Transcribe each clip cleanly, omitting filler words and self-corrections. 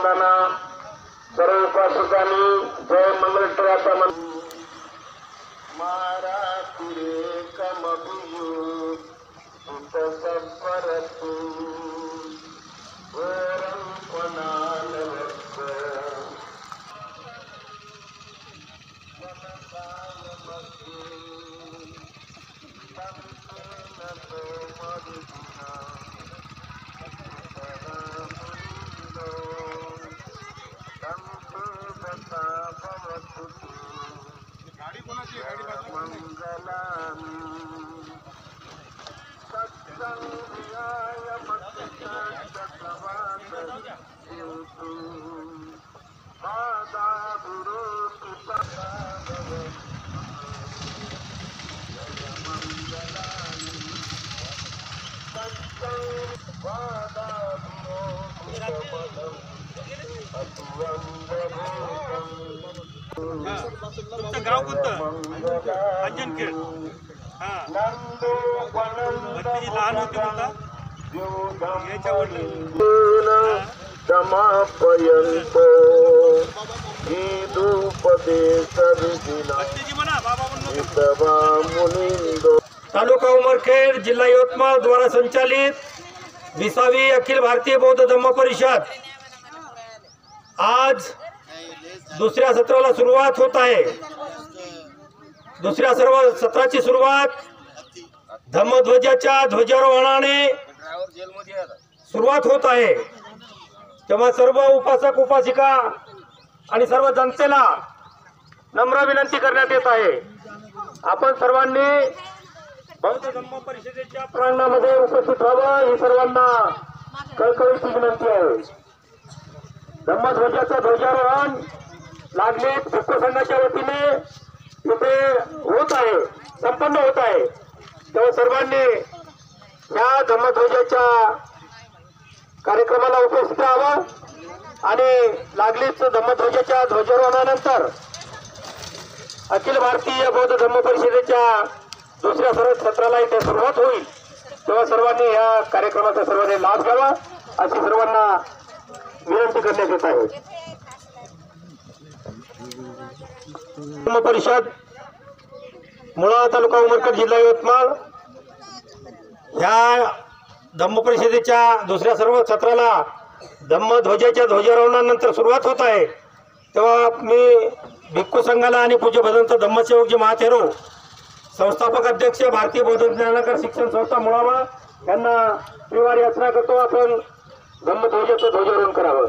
वंदना सर्व उपासकांनी जय मंगल ट्रयाचा मारा तुरे कमबियू सुत सपरतू वरं पनालवत्त तुमचं गाव कोणतं? अंजनखेड. हा भक्तीजी लहान होती म्हणता याच्या वडील समापयन्तो ईदुपदेश विधिना भक्तीजी म्हणा बाबा म्हणून इतवा मुनिंदो. तालुका उमरखेड जिल्हा यवतमाळ द्वारा संचालित 20वी अखिल भारतीय बौद्ध धम्म परिषद आज दुसऱ्या सत्राला सुरुवात होत आहे. दुसऱ्या सर्व सत्राची सुरुवात धम्मध्वजाच्या ध्वजारोहणाने सुरुवात होत आहे. तेव्हा सर्व उपासक उपासिका आणि सर्व जनतेला नम्र विनंती करण्यात येत आहे, आपण सर्वांनी बौद्ध धम्म परिषदेच्या प्रांगणामध्ये उपस्थित व्हावं ही सर्वांना कळकळीची विनंती आहे. धम्मध्वजाचं ध्वजारोहण लागलीच भिक्खू संघाच्या वतीने इथे होत आहे, संपन्न होत आहे. तेव्हा सर्वांनी या धम्मध्वजाच्या कार्यक्रमाला उपस्थित राहावं आणि लागलीच धम्मध्वजाच्या ध्वजारोहणानंतर अखिल भारतीय बौद्ध धम्म परिषदेच्या दुसऱ्या सर्व सत्राला इथे सुरुवात होईल. तेव्हा सर्वांनी या कार्यक्रमाचा सर्वांनी लाभ घ्यावा अशी सर्वांना विनंती करण्यात येत आहे. धम्म परिषद मुळा तालुका उमरखेड जिल्हा यवतमाळ ह्या धम्म परिषदेच्या दुसऱ्या सर्व सत्राला धम्मध्वजाच्या ध्वजारोहणानंतर सुरुवात होत आहे. तेव्हा मी भिक्खू संघाला आणि पूज्य भदंत धम्मसेवकजी महाथेरो संस्थापक अध्यक्ष भारतीय बौद्ध ज्ञानाकर शिक्षण संस्था मुळावा यांना त्रिवार याचना करतो, आपण धम्मध्वजाचं ध्वजारोहण करावं.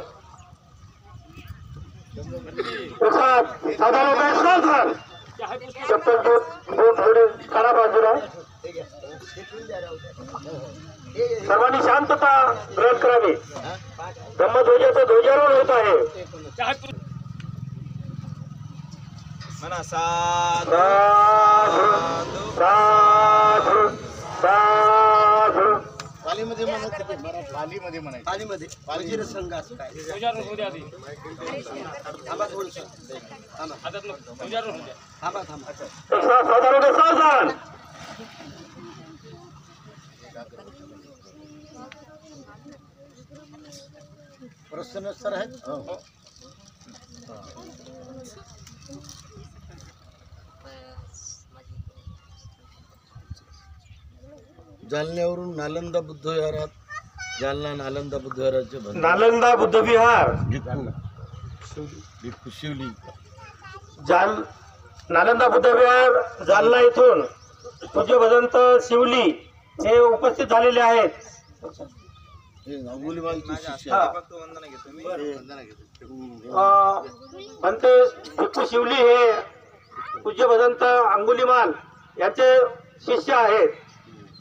साधारण चप्पल थोडे काढा बाजूला. सर्वांनी शांतता ग्रहण करावी. धम्मध्वजाचं ध्वजारोहण होत आहे. साधु साधु साधु पालीमध्ये पालीमध्ये म्हणायचं पालीमध्ये पालजीर संघ असं काय सावधान प्रसन्न सर आहेत. जालन्यावरून नालंदा बुद्ध विहारात जालना नालंदा बुद्ध विहाराचे नालंदा बुद्ध विहार भिक्खू शिवली नालंदा बुद्ध विहार जालना येथून पूज्य भदंत शिवली हे उपस्थित झालेले आहेत. अंगुलीमालचे शिष्य भंत भिक्खू शिवली हे पूज्य भदंत अंगुलीमाल याचे शिष्य आहेत.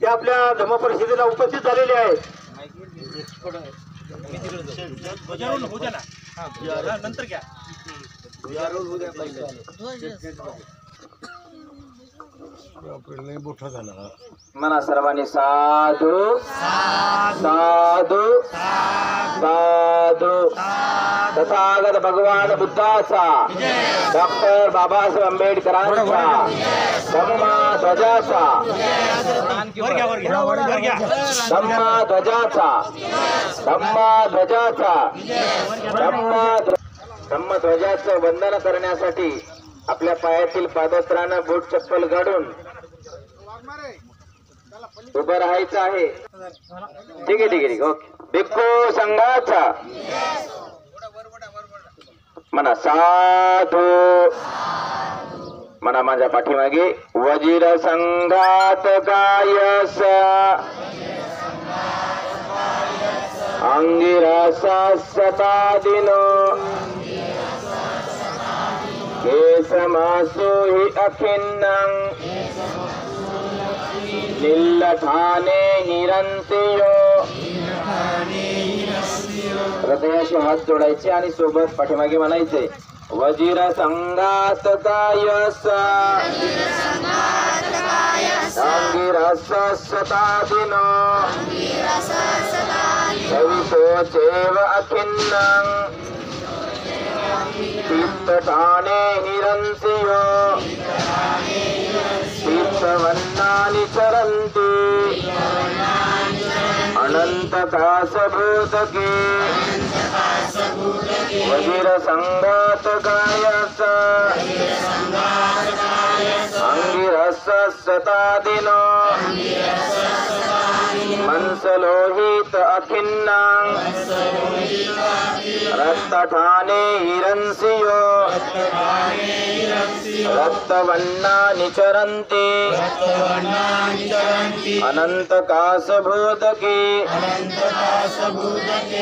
ते आपल्या धम्म परिषदेला उपस्थित झालेले आहेत. ध्वजारोहण होऊ द्या ना, नंतर घ्या. ध्वजारोहण होऊ द्या. म्हणा सर्वांनी साधू साधू साधू. तथागत भगवान बुद्धाचा, डॉक्टर बाबासाहेब आंबेडकरांचा, धम्मा ध्वजाचा, धम्मा ध्वजाचा, धम्मा ध्वजाचा, धम्म ध्वजाचं वंदन करण्यासाठी आपल्या पायातील पादत्रानं बूट चप्पल काढून उभं राहायचं आहे. ठीक आहे ठीक आहे ठीक ओके. भिक्खू संघाचा म्हणा साधू. म्हणा माझ्या पाठीमागे वजीर संघात कायस अंगिरसा सतादिनो केसमासो हि अखिन्नं निल्लठाने हिरंसियो. हृदयाशी हात जोडायचे आणि सोबत पाठीमागे म्हणायचे वजीर संघात कायस अंगिरस सतादिनो सवितो चैव अखिन्नं तीर्थठाने हिरंसियो तीर्थवन्नानि चरन्ति अनन्तकाशभूतके वजीर संघात कायस अंगिरस सतादिनो मंसलोहित अखिन्नं रक्तठाने हिरंसियो रक्तवन्नानि चरन्ति अनन्तकाशभूतके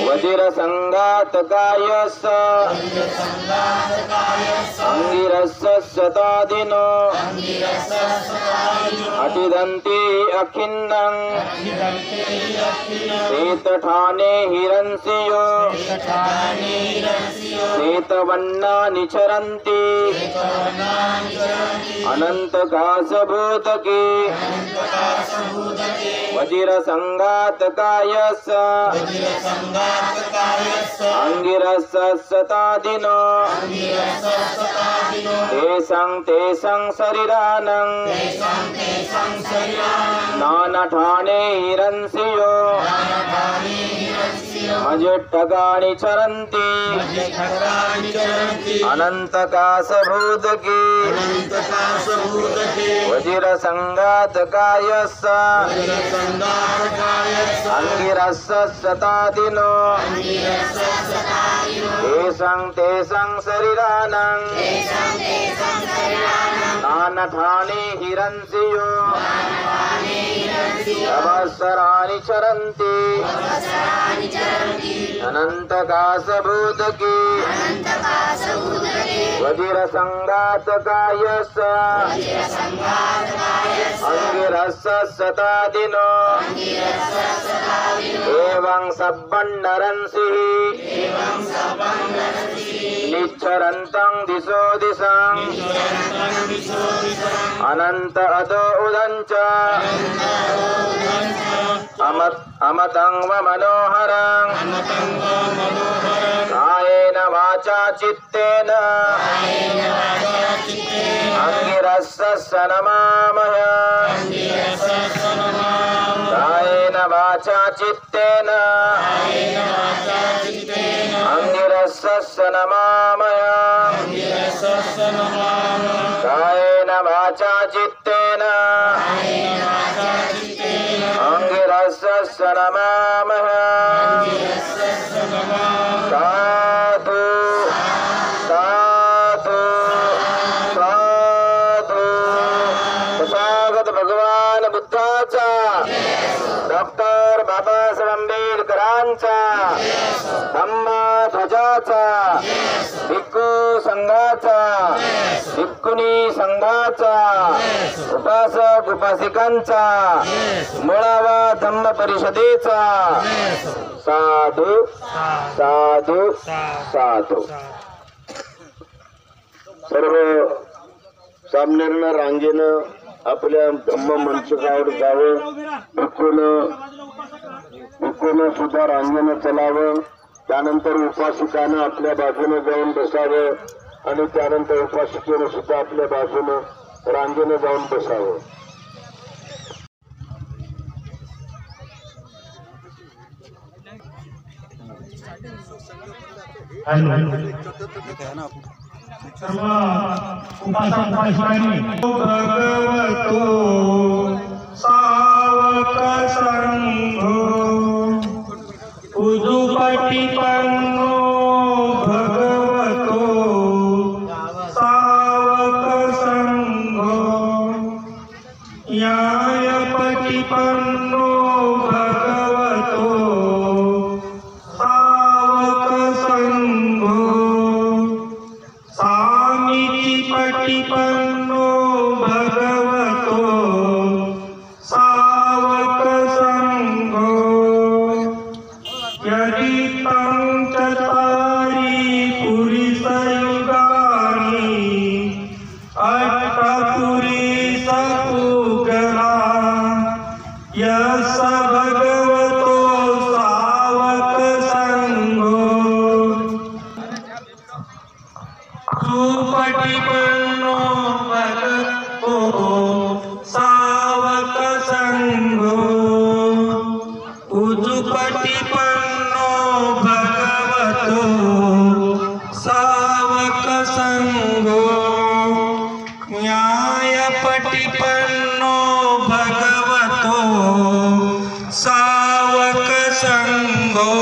वजीर संघात कायस अंगिरस सतादिनो अटिदन्ति अखिन्नं श्वेतठाने हिरंसियो श्वेतवन्नानि चरन्ति अनन्तकाशभूतके वजीर संघात कायस अंगिरस सतादिनो तेषां शरीरानं नानाठाने हिरंसियो मजिट्टकानि चरन्ति अनन्तकाशभूतके वजीर संघात कायस अंगिरस सतादिनो तेषां शरीरानं नानाठाने हिरंसियो अवसराणि चरन्ति अनन्तकाशभूतके वजीर संघात कायस अंगिरस सतादिनो एवं सब्बन्नरंसिः निच्छरन्तं दिशो दिशां अनंत अदो उदंच अमतं व मनोहरं कायेन वाचा चित्तेन अंगिरस्य नमामः कायेन वाचा चित्तेन अंगिरस्य नमामः कायेन वाचा चित्तेन अंगिरस्य नमामः साधु साधु साधु. तथागत भगवान बुद्धाचा, डॉक्टर बाबासाहेब आंबेडकरांचा, धम्मा ध्वजाचा, भिक्खू संघाचा, भिक्खुनी संघाचा, उपासक उपासिकांचा, मुळावा धम्म परिषदेचा साधू साधू साधू. सर्व सामनेनं रांगेनं आपल्या धम्म मंचकावर जावं, भिक्खूनं सुद्धा रांगेनं चलावं, त्यानंतर उपासिकानं आपल्या बाजूने जाऊन बसावं आणि त्यानंतर उपासिकेनं सुद्धा आपल्या बाजूने रांगेनं जाऊन बसावं. सर्व उपासक उपासिकांनी भगवतो सावक संघो उजुपटिपन्नो भगवतो सावक संघो न्यायपटिपन्नो भगवतो सावक संघो पटिपन्नो भगवतो सावक संघो यदि तं चतारि पुरिसयुगानि अष्टपुरिसपुगला यस भगवतो सावक संघो सुपटिपन्नो भगवतो सावक संघो उजुपटिपन्नो भगवतो सावक संघो न्यायपटिपन्नो भगवतो सावक संघो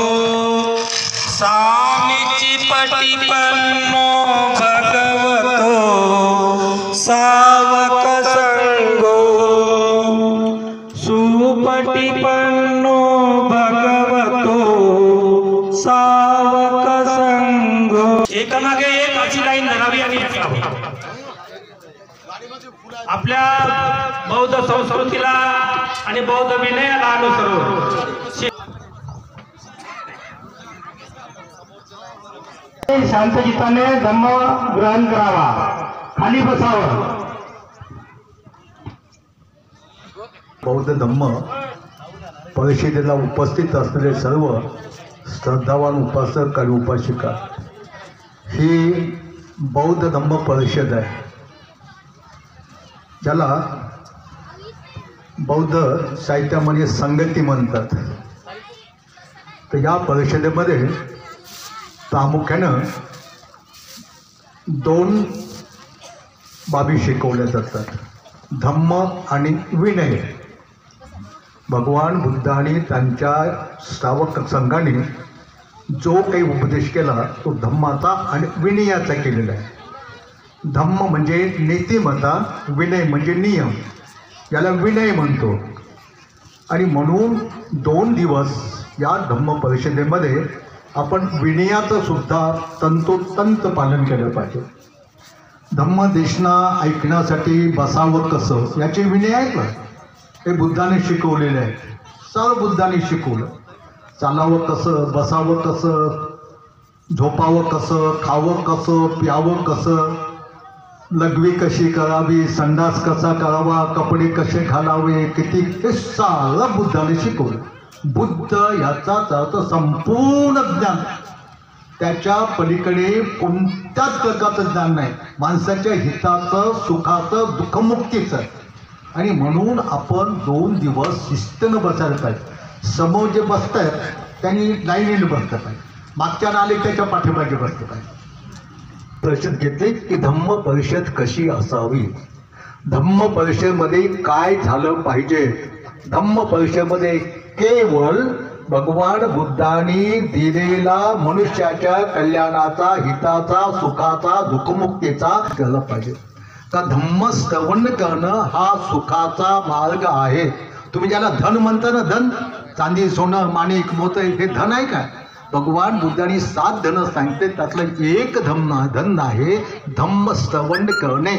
सामीचिपटिपन्नो भगवतो सावक संघो सुपटिपन्नो भगवतो सावक संघो. एकामागे एक अशी लाईन धरावी आणि आपल्या बौद्ध संस्कृतीला आणि बौद्ध विनयाला अनुसरून शांतचित्ताने धम्म ग्रहण करावा. खाली बसावं. बौद्ध धम्म परिषदेला उपस्थित असलेले सर्व श्रद्धावान उपासक आणि उपासिका, ही बौद्ध धम्म परिषद आहे, ज्याला बौद्ध साहित्यामध्ये संगती म्हणतात. तर या परिषदेमध्ये प्रामुख्यानं 2 बाबी शिकवल्या जातात, धम्म आणि विनय. भगवान बुद्धाने त्यांच्या श्रावक संघाने जो काही उपदेश केला तो धम्माचा आणि विनयाचा केलेला आहे. धम्म म्हणजे नीतिमत्ता, विनय म्हणजे नियम, याला विनय म्हणतो. आणि म्हणून 2 दिवस या धम्म परिषदेमध्ये आपण विनयाचं सुद्धा तंतोतंत पालन केलं पाहिजे. धम्मदेशना ऐकण्यासाठी बसावं कसं याचे विनय आहेत ना, हे बुद्धाने शिकवलेले आहेत. सर्व बुद्धाने शिकवलं. चालावं कसं, बसावं कसं, झोपावं कसं, खावं कसं, प्यावं कसं, लघवी कशी करावी, संडास कसा करावा, कपडे कसे घालावे, किती, हे सारं बुद्धाने शिकवलं. बुद्ध याचाच अर्थ संपूर्ण ज्ञान, त्याच्या पलीकडे कोणत्याच प्रकारचं ज्ञान नाही. माणसाच्या हिताचं, सुखाचं, दुःखमुक्तीचं. आणि म्हणून आपण 2 दिवस शिस्तीनं बसायला पाहिजे. समोर जे बसत आहेत त्यांनी लाईनीने बसलं पाहिजे, मागच्या आले त्याच्या पाठीमागे बसलं पाहिजे. परिषद घेतली की धम्म परिषद कशी असावी, धम्म परिषदेमध्ये काय झालं पाहिजे. धम्म परिषदेमध्ये केवळ भगवान बुद्धांनी दिलेला मनुष्याच्या कल्याणाचा, हिताचा, सुखाचा, दुःखमुक्तीचा केला पाहिजे. तर धम्म श्रवण करणं हा सुखाचा मार्ग आहे. तुम्ही ज्याला धन म्हणता ना, धन, चांदी, सोनं, माणिक, मोती, हे धन आहे का? भगवान बुद्धांनी 7 धन सांगितले, त्यातलं एक धन आहे धम्म श्रवण करणे,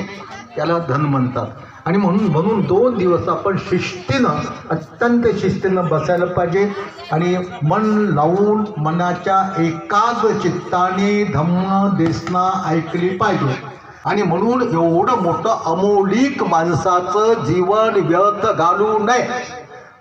त्याला धन म्हणतात. आणि म्हणून 2 दिवस आपण शिस्तीनं, अत्यंत शिस्तीनं बसायला पाहिजे. आणि मन लावून मनाच्या एकाग्र चित्ताने धम्म देशना ऐकली पाहिजे. आणि म्हणून एवढं मोठं अमौलिक माणसाचं जीवन व्यर्थ घालू नये.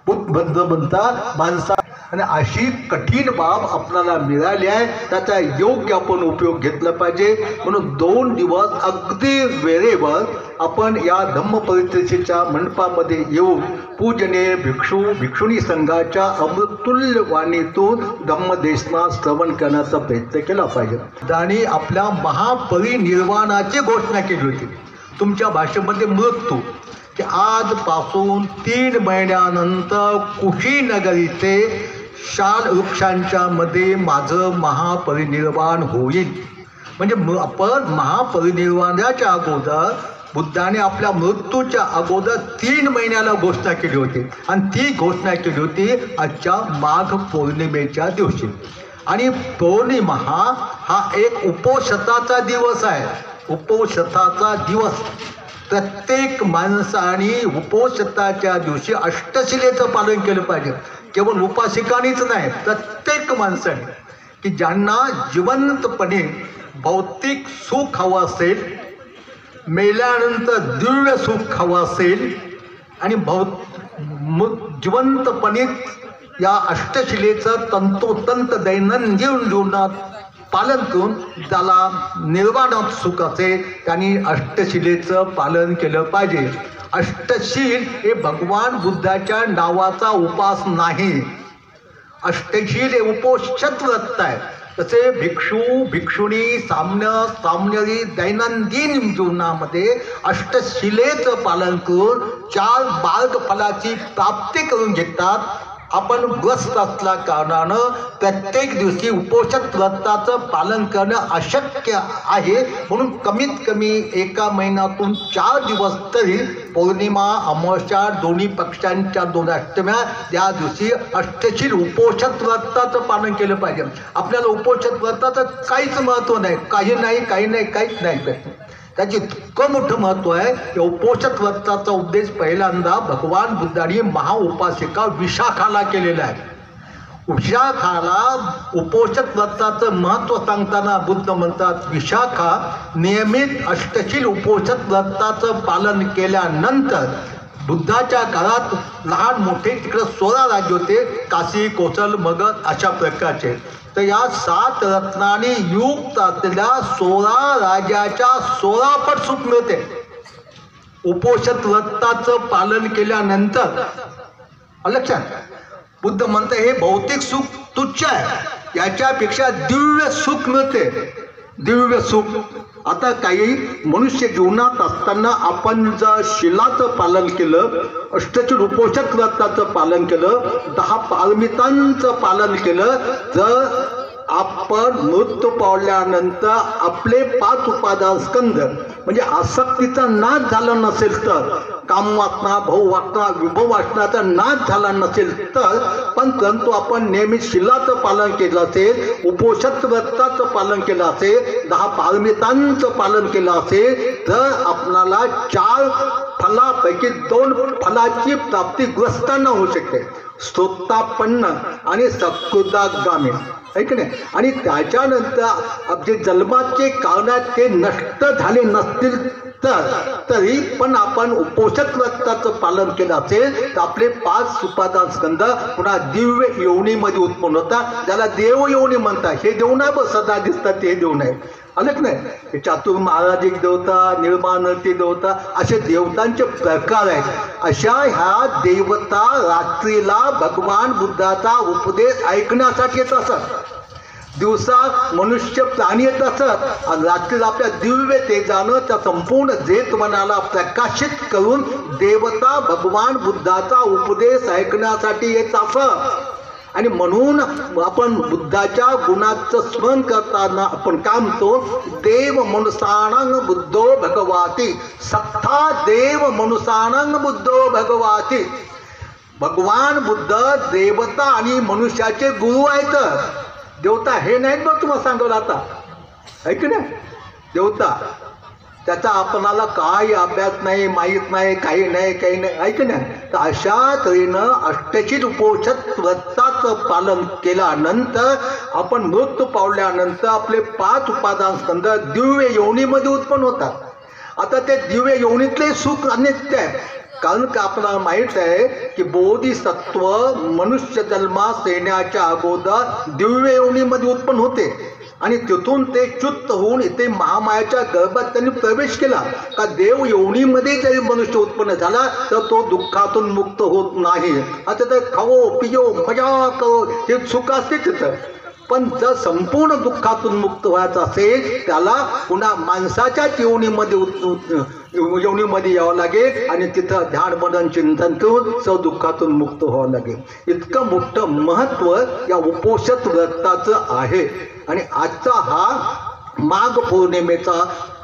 बुद्ध म्हणतात माणसा आणि अशी कठीण बाब आपल्याला मिळाली आहे, त्याचा योग्य आपण उपयोग घेतला पाहिजे. म्हणून 2 दिवस अगदी वेळेवर आपण या धम्म परिषदेच्या मंडपामध्ये येऊन पूजनीय भिक्षुणी संघाच्या अमृतुल्य वाणीतून धम्मदेशना श्रवण करण्याचा प्रयत्न केला पाहिजे. आणि आपल्या महापरिनिर्वाणाची घोषणा केली होती तुमच्या भाषेमध्ये मृत्यू, की आजपासून 3 महिन्यानंतर कुशीनगर इथे शाल वृक्षांच्या मध्ये माझं महापरिनिर्वाण होईल. म्हणजे आपण महापरिनिर्वाणाच्या अगोदर बुद्धाने आपल्या मृत्यूच्या अगोदर 3 महिन्याला घोषणा केली होती आणि ती घोषणा केली होती आजच्या माघ पौर्णिमेच्या दिवशी. आणि पौर्णिमा हा एक उपोषताचा दिवस आहे. उपोषताचा दिवस प्रत्येक माणसाने उपोषताच्या दिवशी अष्टशिलेचं पालन केलं पाहिजे. केवळ उपासिकांनीच नाही, प्रत्येक माणसाने, की ज्यांना जिवंतपणे भौतिक सुख हवं असेल, मेल्यानंतर दिव्य सुख हवं असेल आणि जिवंतपणे या अष्टशिलेचं तंतोतंत दैनंदिन जीवनात पालन करून त्याला निर्वाणात सुख असेल त्यांनी अष्टशिलेचं पालन केलं पाहिजे. अष्टशील हे भगवान बुद्धाच्या नावाचा उपास नाही. अष्टशील हे उपोषित व्रत आहे. तसे भिक्षुणी सामन्यरी दैनंदिन जीवनामध्ये अष्टशिलेचं पालन करून 4 मार्गफलाची प्राप्ती करून घेतात. आपण ग्रस्त असल्या कारणानं प्रत्येक दिवशी उपोषित व्रताचं पालन करणं अशक्य आहे. म्हणून कमीत कमी 1 महिन्यातून 4 दिवस तरी पौर्णिमा अमावस्या दोन्ही पक्षांच्या 2 अष्टम्या या दिवशी अष्टशील उपोषित व्रताचं पालन केलं पाहिजे. आपल्याला उपोषित व्रताचं काहीच महत्त्व नाही, काहीच नाही. त्याची इतकं मोठं महत्त्व आहे की उपोषित व्रताचा उद्देश पहिल्यांदा भगवान बुद्धांनी महाउपासिका विशाखाला केलेला आहे. विशाखाला उपोषित व्रताचं महत्त्व सांगताना बुद्ध म्हणतात, विशाखा नियमित अष्टशील उपोषित व्रताचं पालन केल्यानंतर बुद्धाच्या काळात लहान मोठे तिकडे 16 राज्य होते, काशी, कोसल, मगध अशा प्रकारचे. तर या 7 रत्नांनी युक्त असलेल्या 16 राज्याच्या 16 पट सुख मिळते उपोषित व्रताचं पालन केल्यानंतर. लक्षात, बुद्ध म्हणते हे भौतिक सुख तुच्छ आहे, याच्यापेक्षा दिव्य सुख मिळते. दिव्य सुख. आता काही मनुष्य जीवनात असताना आपण जर शिलाचं पालन केलं, अष्टशील उपोषित व्रताचं पालन केलं, 10 पारमितांचं पालन केलं, जर आपण मृत्यू पावल्यानंतर आपले 5 उपादान स्कंध म्हणजे आसक्तीचा नाश झाला नसेल तर, कामवासना, भववासना, विभववासनाचा नाश झाला नसेल तर, पण परंतु आपण नियमित शिलाचं पालन केलं असेल, उपोषित व्रताचं पालन केलं असेल, 10 पारमितांचं पालन केलं असेल, तर आपणाला 4 फलापैकी 2 फलाची प्राप्ती ग्रस्तांना होऊ शकते. स्तोतापन्न आणि सकृदागामी, आहे की नाही. आणि त्याच्यानंतर आपले जन्माचे कारण ते नष्ट झाले नसतील तरी पण आपण उपोषित व्रताचं पालन केलं असेल तर आपले 5 उपादान स्कंद पुन्हा दिव्य योनीमध्ये उत्पन्न होतात, ज्याला देव योनी म्हणतात. हे देव नाही बस सदा दिसतात ते देव नाही, आलं की नाही. हे चातुर्माराजिक देवता, निर्माणती देवता असे देवतांचे प्रकार आहेत. अशा ह्या देवता रात्रीला भगवान बुद्धाचा उपदेश ऐकण्यासाठी येत असत. दिवसा मनुष्य प्राणी येत असत आणि रात्रीला आपल्या दिव्य तेजानं त्या संपूर्ण जेतवनाला प्रकाशित करून देवता भगवान बुद्धाचा उपदेश ऐकण्यासाठी येत असत. आणि म्हणून आपण बुद्धाच्या गुणाचं स्मरण करताना आपण काय म्हणतो, देव मनुष्याणांग बुद्धो भगवाती, सत्ता देव मनुष्याणांग बुद्धो भगवाती. भगवान बुद्ध देवता आणि मनुष्याचे गुरु आहेत. देवता हे नाहीत बघ तुम्हाला सांगलं आता, आहे की नाही. देवता त्याचा आपणाला काही अभ्यास नाही, माहीत नाही, काही नाही, आहे की नाही. तर अशा तऱ्हेनं अष्टशील उपोषित व्रताचं पालन केल्यानंतर आपण मृत्यू पावल्यानंतर आपले 5 उपादान स्कंद दिव्य योनीमध्ये उत्पन्न होतात. आता ते दिव्य योनीतले सुख अनित्य आहे. कारण का आपल्याला माहीत आहे की बोधिसत्व मनुष्य जन्मास येण्याच्या अगोदर दिव्य योनीमध्ये उत्पन्न होते आणि तिथून ते च्युत होऊन इथे महामायाच्या गर्भात त्यांनी प्रवेश केला. का देव योनीमध्ये जरी मनुष्य उत्पन्न झाला तर तो दुःखातून मुक्त होत नाही. आता तर खाओ पियो मजा करो हे सुख असते तिथं, पण जर संपूर्ण दुःखातून मुक्त व्हायचं असेल त्याला पुन्हा माणसाच्या योनीमध्ये यावं लागेल आणि तिथं ध्यान मनन चिंतन करून दुःखातून मुक्त व्हावं लागेल. इतकं मोठं महत्त्व या उपोषित व्रताचं आहे. आणि आजचा हा माघ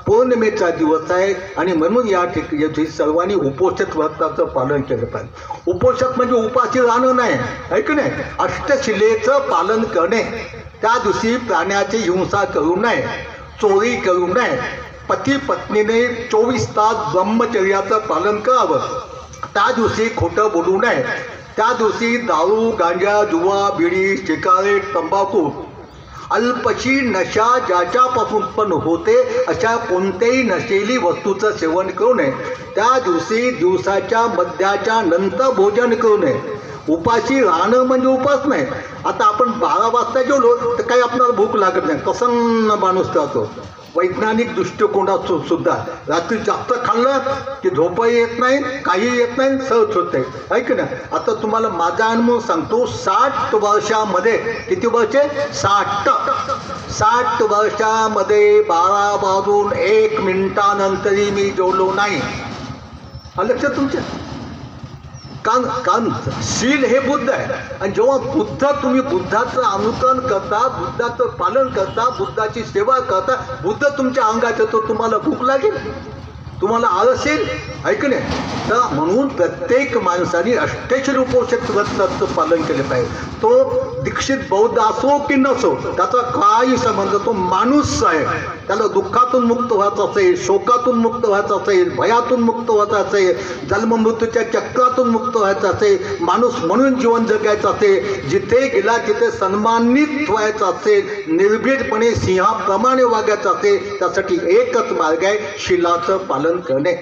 पौर्णिमेचा दिवस आहे आणि म्हणून या ठिकाणी सर्वांनी उपोषित व्रताचं पालन केलं पाहिजे. उपोषित म्हणजे उपाशी राहणं नाही, ऐक नाही, अष्टशिलेचं पालन करणे. त्या दिवशी प्राण्याची हिंसा करू नये, चोरी करू नये, पती पत्नीने 24 तास ब्रह्मचर्याचं पालन करावं. त्या दिवशी खोटं बोलू नये. त्या दिवशी दारू गांजा जुवा बिडी सिगारेट तंबाखू अल्पशी नशा ज्याच्यापासून उत्पन्न होते अशा कोणत्याही नशेली वस्तूचं सेवन करू नये. त्या दिवशी दिवसाच्या मध्याच्या नंतर भोजन करू नये. उपाशी राहणं म्हणजे उपास नाही. आता आपण 12 वाजता जेवलो तर काही आपल्याला भूक लागत नाही, प्रसन्न माणूस राहतो. वैज्ञानिक दृष्टिकोनातून सुद्धा रात्री जास्त खाल्लं की झोपही येत नाही, काही येत नाही, सहज होते, ऐक ना. आता तुम्हाला माझा अनुभव सांगतो. 60 वर्षामध्ये किती वर्षे? 60 वर्षामध्ये 12 वाजून 1 मिनिटानंतरही मी जेवलो नाही. लक्षात तुमच्या? कारण शील हे बुद्ध आहे. आणि जेव्हा तुम्ही बुद्धाचं अनुकरण करता, बुद्धाचं पालन करता, बुद्धाची सेवा करता, बुद्ध तुमच्या अंगात येतो, तुम्हाला भूक लागेल, तुम्हाला आळस येईल, ऐकणे. तर म्हणून प्रत्येक माणसाने अष्टशिल उपोषित व्रताचं पालन केले पाहिजे. तो दीक्षित बौद्ध असो की नसो त्याचा काही संबंध, तो माणूस आहे. त्याला दुःखातून मुक्त व्हायचं असेल, शोकातून मुक्त व्हायचं असेल, भयातून मुक्त व्हायचं असेल, जन्ममृत्यूच्या चक्रातून मुक्त व्हायचं असेल, माणूस म्हणून जीवन जगायचं असेल, जिथे गेला तिथे सन्मानित व्हायचं असेल, निर्भीडपणे सिंहाप्रमाणे वागायचं असेल, त्यासाठी एकच मार्ग आहे, शिलाचं पालन करणे,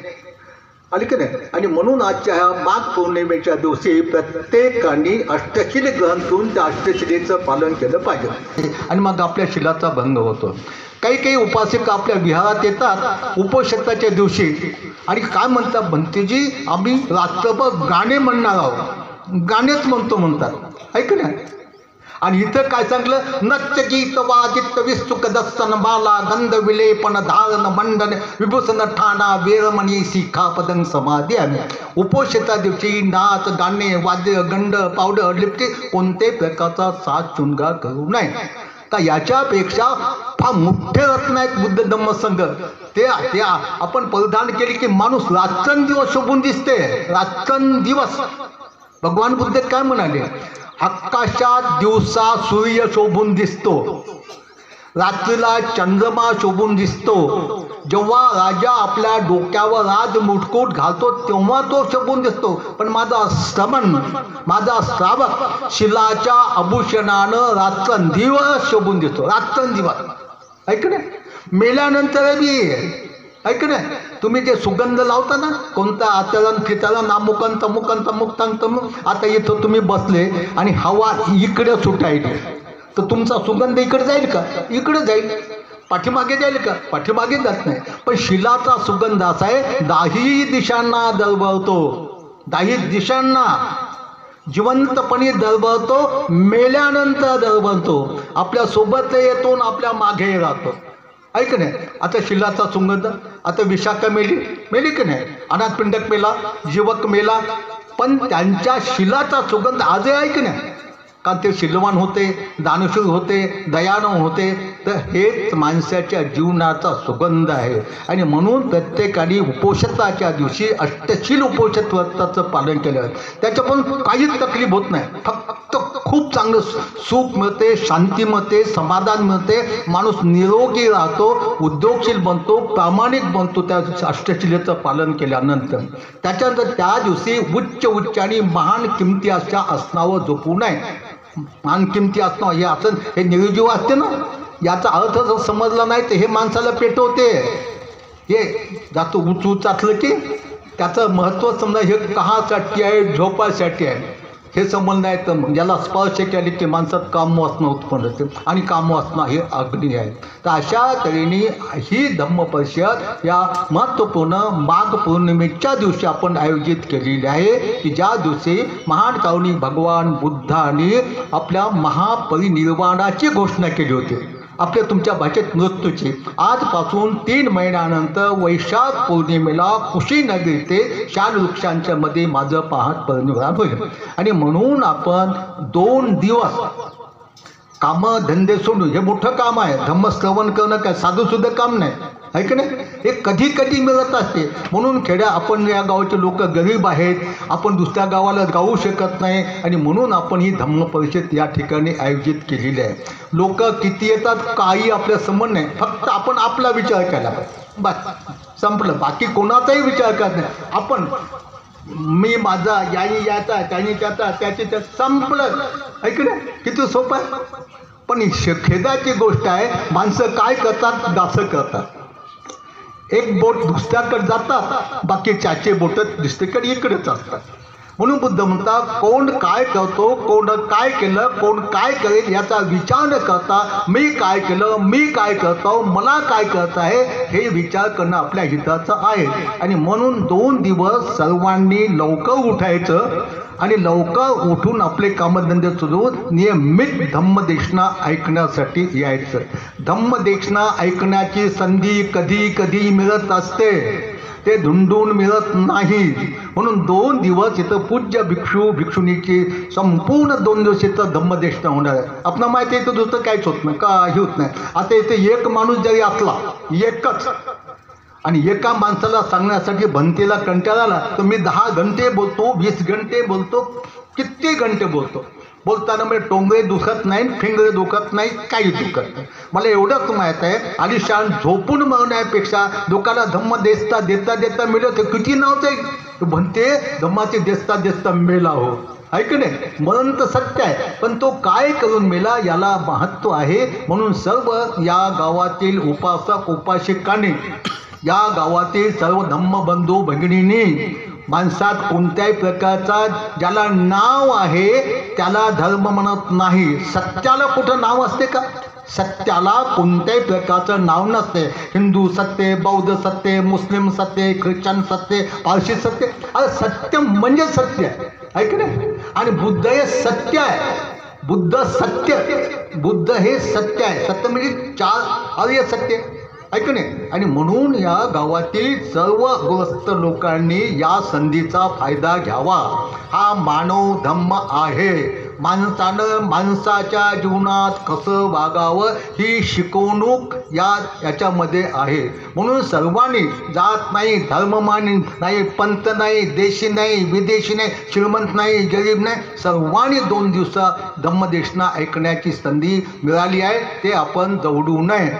आली की नाही. आणि म्हणून आजच्या ह्या माघ पौर्णिमेच्या दिवशी प्रत्येकाने अष्टशिल ग्रहण करून त्या अष्टशिलेचं पालन केलं पाहिजे. आणि मग आपल्या शिलाचा भंग होतो. काही उपासक आपल्या विहारात येतात उपोषिताच्या दिवशी आणि काय म्हणतात, भंतेजी आम्ही रात्रभर गाणे म्हणणार आहोत, गाणेच म्हणतात, ऐक ना. आणि इथं काय सांगलं, नृत्य गीत वादित विस्तुक दस्तन बाला गंध विलेपन धारण मंडन विभूषण ठाणा वेरमणी शिखा पदन समाधी. आम्ही उपोषिता दिवशी नाच गाणे वाद्य गंड पावडर लिपस्टिक कोणते प्रकारचा साज चुणगा करू नये. तर याच्यापेक्षा फार मोठे रत्न आहेत बुद्ध धम्म संघ. ते आपण परिधान केले की माणूस रात्रंदिवस शोभून दिसते. रात्रंदिवस भगवान बुद्ध काय म्हणाले, आकाशात दिवसा सूर्य शोभून दिसतो, रात्रीला चंद्रमा शोभून दिसतो. जेव्हा राजा आपल्या डोक्यावर राज मुटकुट घालतो तेव्हा तो शोभून दिसतो. पण माझा श्रमण, माझा श्रावक शिलाच्या आभूषणानं रात्रंदिवस शोभून दिसतो, रात्रंदिवस, ऐक ना. मेल्यानंतर बी ऐक ना, तुम्ही जे सुगंध लावता ना, कोणता आचरण फितरण नामुकन तमुकन तमुक तमुक, आता इथं तुम्ही बसले आणि हवा इकडे सुटायली तर तुमचा सुगंध इकडे जाईल का? इकडे जाईल. पाठीमागे जाईल का? पाठीमागे जात नाही. पण शिलाचा सुगंध असा आहे, 10 दिशांना दरवळतो, 10 दिशांना जिवंतपणे दरवळतो, मेल्यानंतर दरवळतो, आपल्या सोबत येतो, आपल्या मागे राहतो, ऐक नाही. आता शिलाचा सुगंध, आता विशाखा मेली की नाही, अनाथपिंडक मेला, जीवक मेला, पण त्यांच्या शिलाचा सुगंध आजही ऐक नाही. कारण ते शिलवान होते, दानशूर होते, दयाळू होते. तर हेच माणसाच्या जीवनाचा सुगंध आहे. आणि म्हणून प्रत्येकाने उपोषिताच्या दिवशी अष्टशील उपोषित व्रताचं पालन केलं. त्याच्यापासून काहीच तकलीफ होत नाही, फक्त खूप चांगलं सुख मिळते, शांती मिळते, समाधान मिळते, माणूस निरोगी राहतो, उद्योगशील बनतो, प्रामाणिक बनतो त्या अष्टशिलेचं पालन केल्यानंतर. त्याच्यानंतर त्या दिवशी उच्च आणि महान किमती अशा आसनावर झोपू नये. महान किमती असणं हे आसन हे निर्जीव असते ना, याचा अर्थ जर समजला नाही तर हे माणसाला पेटवते. हे जातो उचूचातलं की त्याचं महत्त्व समजा हे कहासाठी आहे, झोपासाठी आहे हे समज नाही. तर ज्याला स्पर्श केले की माणसात कामवासना उत्पन्न होते आणि कामवासना हे अग्नी आहे. तर अशा तऱ्हेने ही धम्मपरिषद या महत्त्वपूर्ण माघ पौर्णिमेच्या दिवशी आपण आयोजित केलेली आहे की ज्या दिवशी महान कारुणिक भगवान बुद्धाने आपल्या महापरिनिर्वाणाची घोषणा केली होती. आपल्या तुमच्या भाषेत मृत्यूची. आजपासून 3 महिन्यानंतर वैशाख पौर्णिमेला कुशीनगर येथे शाल वृक्षांच्या मध्ये माझं पहाट परिनिर्वाण होईल. आणि म्हणून आपण 2 दिवस कामधंदे सोडून, हे मोठं काम आहे, धम्मश्रवण करणं काय साधूसुद्धा काम नाही आहे की नाही. हे कधी कधी मिळत असते. म्हणून खेड्या आपण या गावाचे लोक गरीब आहेत, आपण दुसऱ्या गावाला जाऊ शकत नाही आणि म्हणून आपण ही धम्मपरिषद या ठिकाणी आयोजित केलेली आहे. लोक किती येतात काही आपल्या समोर नाही, फक्त आपण आपला विचार केला पाहिजे, बस संपलं. बाकी कोणाचाही विचार करत नाही. आपण मी माझा, याही याचा, त्याने त्याचा, त्याचे त्या, संपलं आहे की नाही. किती सोपं आहे. पण ही खेदाची गोष्ट आहे, माणसं काय करतात, दासं करतात. एक बोट दुसऱ्याकडे जातात, बाकी 4 बोट दुसरीकडे इकडेच असतात. म्हणून बुद्ध म्हणतात कोण काय करतो, कोण काय केलं, कोण काय करेल याचा विचार न करता मी काय केलं, मी काय करतो, मला काय करत आहे हे विचार करणं आपल्या हिताचं आहे. आणि म्हणून 2 दिवस सर्वांनी लवकर उठायचं आणि लवकर उठून आपले कामधंदे सोडून नियमित धम्मदेशना ऐकण्यासाठी यायचं. धम्मदेशना ऐकण्याची संधी कधी कधी मिळत असते, ते धुंडून मिळत नाही. म्हणून 2 दिवस इथं पूज्य भिक्षू भिक्षुणीची संपूर्ण 2 दिवस इथं धम्मदेशना होणार आहे. आपलं माहिती आहे, इथं दुसरं काहीच होत नाही, काही होत नाही. आता इथे एक माणूस जरी असला, एकच, आणि एका माणसाला सांगण्यासाठी भंतेला कंटाळा आला तर मी 10 घंटे बोलतो, 20 घंटे बोलतो, किती घंटे बोलतो. बोलताना म्हणजे टोंगरे दुखत नाही, फिंगरे दुखत नाही, काही दुखत नाही. मला एवढंच माहीत आहे, आलिशान झोपून मरण्यापेक्षा लोकांना धम्म देता देता देता मिळत किती नव्हते. म्हणते धम्माचे देता देता मेला हो, आहे की नाही. मरण तर सत्य आहे, पण तो काय करून मेला याला महत्त्व आहे. म्हणून सर्व या गावातील उपासक उपासिकांनी, या गावातील सर्व धम्मबंधू भगिनींनी माणसात कोणत्याही प्रकारचा ज्याला नाव आहे त्याला धर्म म्हणत नाही. सत्याला कुठं नाव असते का? सत्याला कोणत्याही प्रकारचं नाव नसते. हिंदू सत्य, बौद्ध सत्य, मुस्लिम सत्य, ख्रिश्चन सत्य, पारशी सत्य. अरे सत्य म्हणजे सत्य आहे की नाही. आणि बुद्ध हे सत्य आहे. बुद्ध सत्य, बुद्ध हे सत्य आहे. सत्य म्हणजे 4 आर्य सत्य ऐक नाही. आणि म्हणून या गावातील सर्व ग्रस्त लोकांनी या संधीचा फायदा घ्यावा. हा मानव धम्म आहे. माणसानं माणसाच्या जीवनात कसं वागावं ही शिकवणूक याच्यामध्ये आहे. म्हणून सर्वांनी जात नाही, धर्ममान नाही, पंत नाही, देशी नाही, विदेशी नाही, श्रीमंत नाही, गरीब नाही, सर्वांनी 2 दिवसा धम्मदेशना ऐकण्याची संधी मिळाली आहे. ते आपण दवडू नये.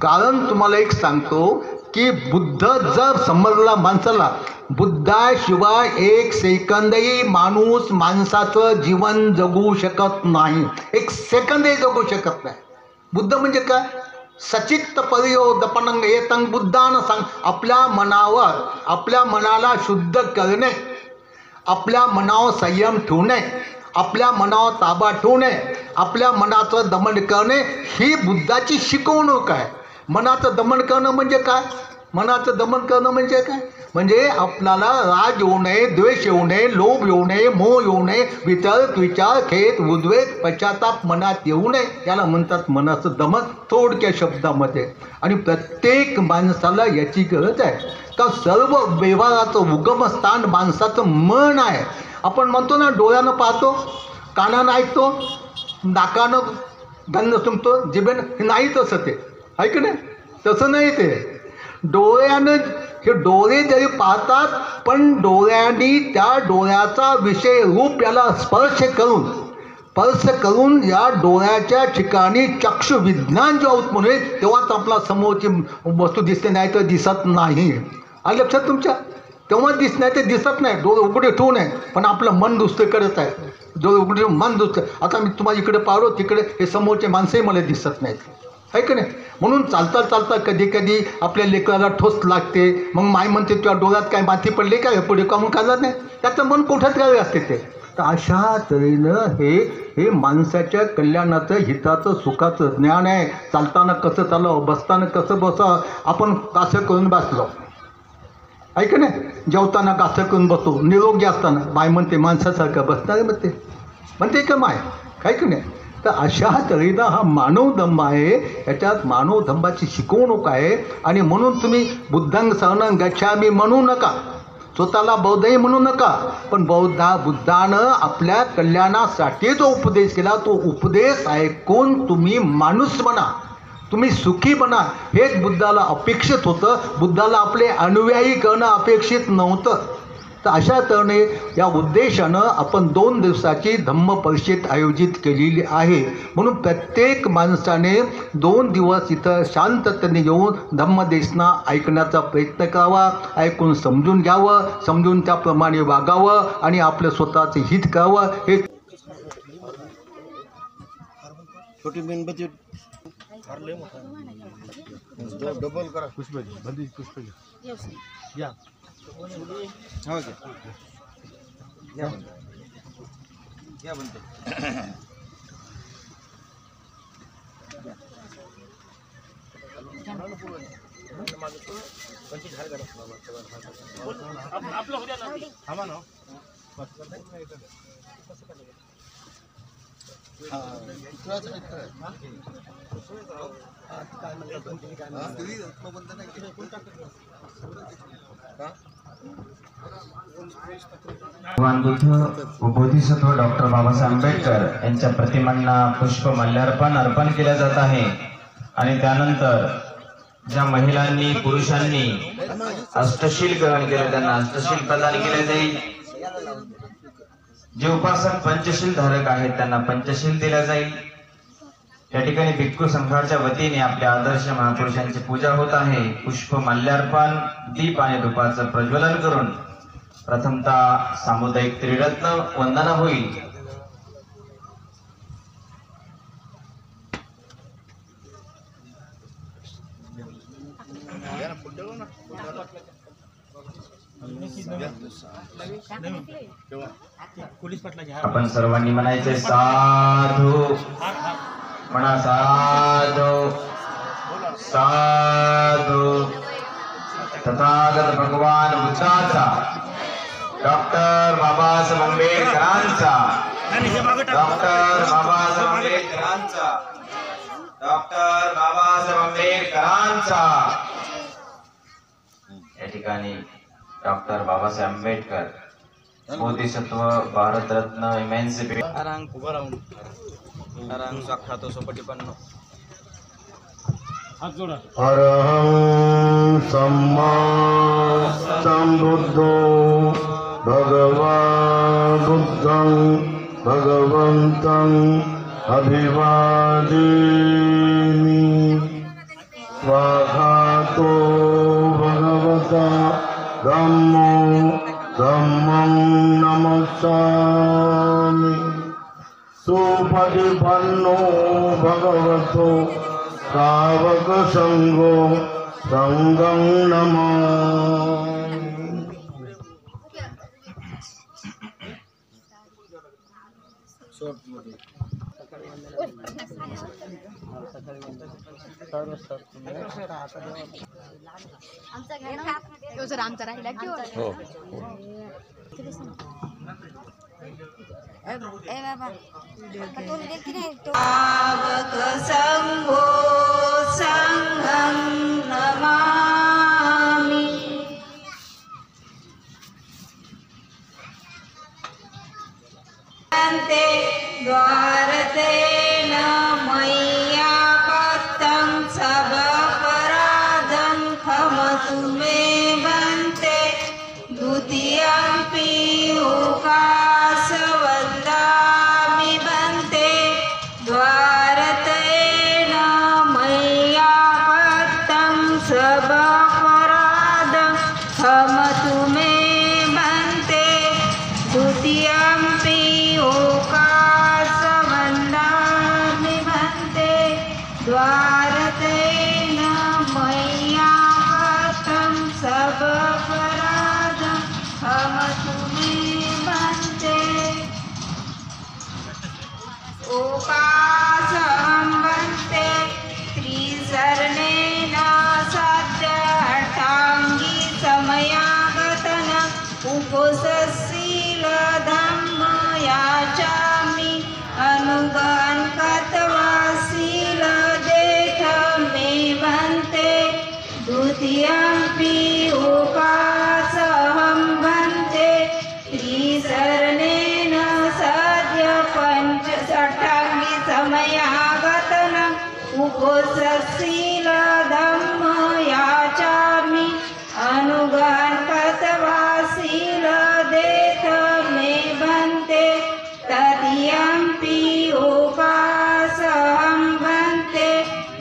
कारण तुम्हाला एक सांगतो की बुद्ध जर समजला माणसाला, बुद्धाशिवाय 1 सेकंदही माणूस माणसाचं जीवन जगू शकत नाही. 1 सेकंदही जगू शकत नाही. बुद्ध म्हणजे काय? सचित्त परियोदपनंग येतंग बुद्धानं सांग. आपल्या मनावर, आपल्या मनाला शुद्ध करणे, आपल्या मनावर संयम ठेवणे, आपल्या मनावर ताबा ठेवणे, आपल्या मनाचं दमन करणे ही बुद्धाची शिकवणूक आहे. मनाचं दमन करणं म्हणजे काय? मनाचं दमन करणं म्हणजे काय? म्हणजे आपल्याला राग येऊ नये, द्वेष येऊ नये, लोभ येऊ नये, मोह येऊ नये, वितर्क, विचार, खेद, उद्वेग, पश्चाताप मनात येऊ नये. याला म्हणतात मनाचं दमन थोडक्या शब्दामध्ये. आणि प्रत्येक माणसाला याची गरज आहे. का सर्व व्यवहाराचं उगमस्थान माणसाचं मन आहे. आपण म्हणतो ना, डोळ्यानं पाहतो, कानानं ऐकतो, नाकानं गंध सुंगतो, जिभेनं, नाही तसं ते आहे की नाही. तसं नाही ते. डोळ्यानं, हे डोळे जरी पाहतात पण डोळ्यांनी त्या डोळ्याचा विषय रूप याला स्पर्श करून या डोळ्याच्या ठिकाणी चक्षु विज्ञान जेव्हा उत्पन्न होईल तेव्हाच आपला समोरची वस्तू दिसते, नाही तर दिसत नाही. आणि लक्षात तुमच्या तेव्हा नाही तर दिसत नाही. डोळे उघडे ठेवू नये. पण आपलं मन दुसरीकडेच आहे. डोळे उघडे मन दुसरं. आता मी तुम्हाला इकडे पाहलो, तिकडे हे समोरचे माणसंही मला दिसत नाहीत. आहे का नाही. म्हणून चालता चालता कधी कधी आपल्या लेकराला ठोस लागते. मग माय म्हणते तुझ्या डोळ्यात काय माती पडले काय पुढे कामून काढलं नाही, त्याचं मन कुठंच काय असते ते. तर अशा तऱ्हेनं हे माणसाच्या कल्याणाचं हिताचं सुखाचं ज्ञान आहे. चालताना कसं चालावं, बसताना कसं बसावं. आपण कासं करून बसलो आहे का नाही, जेवताना कासं करून बसतो. निरोगी असताना बाय म्हणते माणसासारखं बसणार म्हणते का माय, काय की नाही. तर अशा तऱ्हेनं हा मानवधम्म आहे. याच्यात मानवधम्माची शिकवणूक आहे. आणि म्हणून तुम्ही बुद्धांग शरणं गच्छामि म्हणू नका, स्वतःला बौद्धही म्हणू नका. पण बुद्धानं आपल्या कल्याणासाठी जो उपदेश केला तो उपदेश ऐकून तुम्ही माणूस बना, तुम्ही सुखी बना. हेच बुद्धाला अपेक्षित होतं. बुद्धाला आपले अनुयायी करणं अपेक्षित नव्हतं. तर अशा तऱ्हेने या उद्देशानं आपण 2 दिवसाची धम्म परिषद आयोजित केलेली आहे. म्हणून प्रत्येक माणसाने 2 दिवस इथं शांततेने येऊन धम्मदेशना ऐकण्याचा प्रयत्न करावा. ऐकून समजून घ्यावं, समजून त्याप्रमाणे वागावं आणि आपलं स्वतःचं हित करावं. हे छोटी मेणबत्ती डबल करा. या बनते. आपलं हो द्या ना, थांबा ना. भगवान बुद्ध व बोधिसत्व डॉक्टर बाबासाहेब आंबेडकर यांच्या प्रतिमांना पुष्प माल्यार्पण अर्पण केले जात आहे. आणि त्यानंतर ज्या महिलांनी पुरुषांनी अष्टशील ग्रहण केले त्यांना अष्टशील प्रदान केले जाईल. जे उपासक पंचशील धारक आहेत त्यांना पंचशील दिला जाईल. या ठिकाणी भिक्खू संघाच्या वतीने आपल्या आदर्श महापुरुषांची पूजा होत आहे. पुष्प माल्यार्पण, दीप आणि धुपाचं प्रज्वलन करून प्रथमतः सामुदायिक त्रिरत्न वंदना होईल. आपण सर्वांनी म्हणायचे साधू, म्हणा साधू साधू. तथागत भगवान बुद्धाचा, डॉक्टर बाबासाहेब आंबेडकरांचा, डॉक्टर बाबासाहेब आंबेडकरांचा, डॉक्टर बाबासाहेब आंबेडकरांचा. या ठिकाणी डॉक्टर बाबासाहेब आंबेडकर बोधिसत्व भारतरत्न इमॅन्सिपेशन उभं राहून साक्षात सोपटीपन्न. अरहं सम्मा सम्बुद्धो भगवान् बुद्धं भगवन्तं अभिवादिमि. स्वाहातो भगवता धम्मो धम्मं नमस्सामि. सुपटिपन्नो भगवतो श्रावक संघो संघं नमामि. आमचा राहिला की संघो संघं नमामि. अन्ते द्वारतेन मय्या पत्तं सबपराधं क्षमतु मे बन्ते. द्वितीयंपि उकासवन्दामि बन्ते. द्वारतेन मय्या पत्तं सबपराधं क्षमतु मे बन्ते. द्वितीयंपि उकासवन्दामि बन्ते. द्वार द्वितीयंपि उपासहं भन्ते त्रिसरणेन सद्य पञ्चषष्ठाङ्गि समयागतनम् उपोषशील धम्म याचामि अनुगान कतवाशील देथ मे भन्ते तदीयंपि उपासहं भन्ते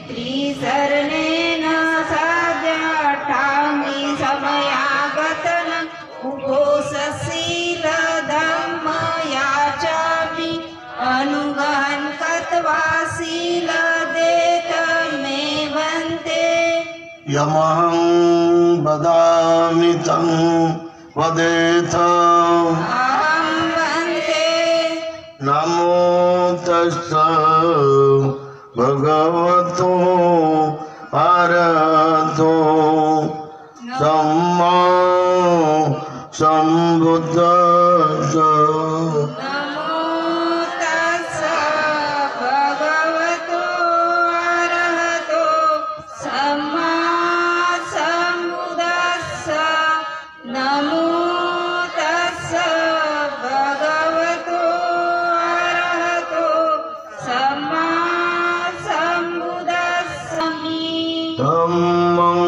त्रिसरणेन सद्याष्टाङ्गि समयागतनम् उपोषशील धम्म याचामि अनुगान कतवाशील देथ मे भन्ते यमहं वदामि तं वदेथ अहं भन्ते नमो तस्सै भगवतो अरहतो सम्मा सम्बुद्धस्स नमो तस्स भगवतो अरहतो सम्मा सम्बुद्धस्स नमो तस्स भगवतो अरहतो सम्मा सम्बुद्धस्समि धम्मं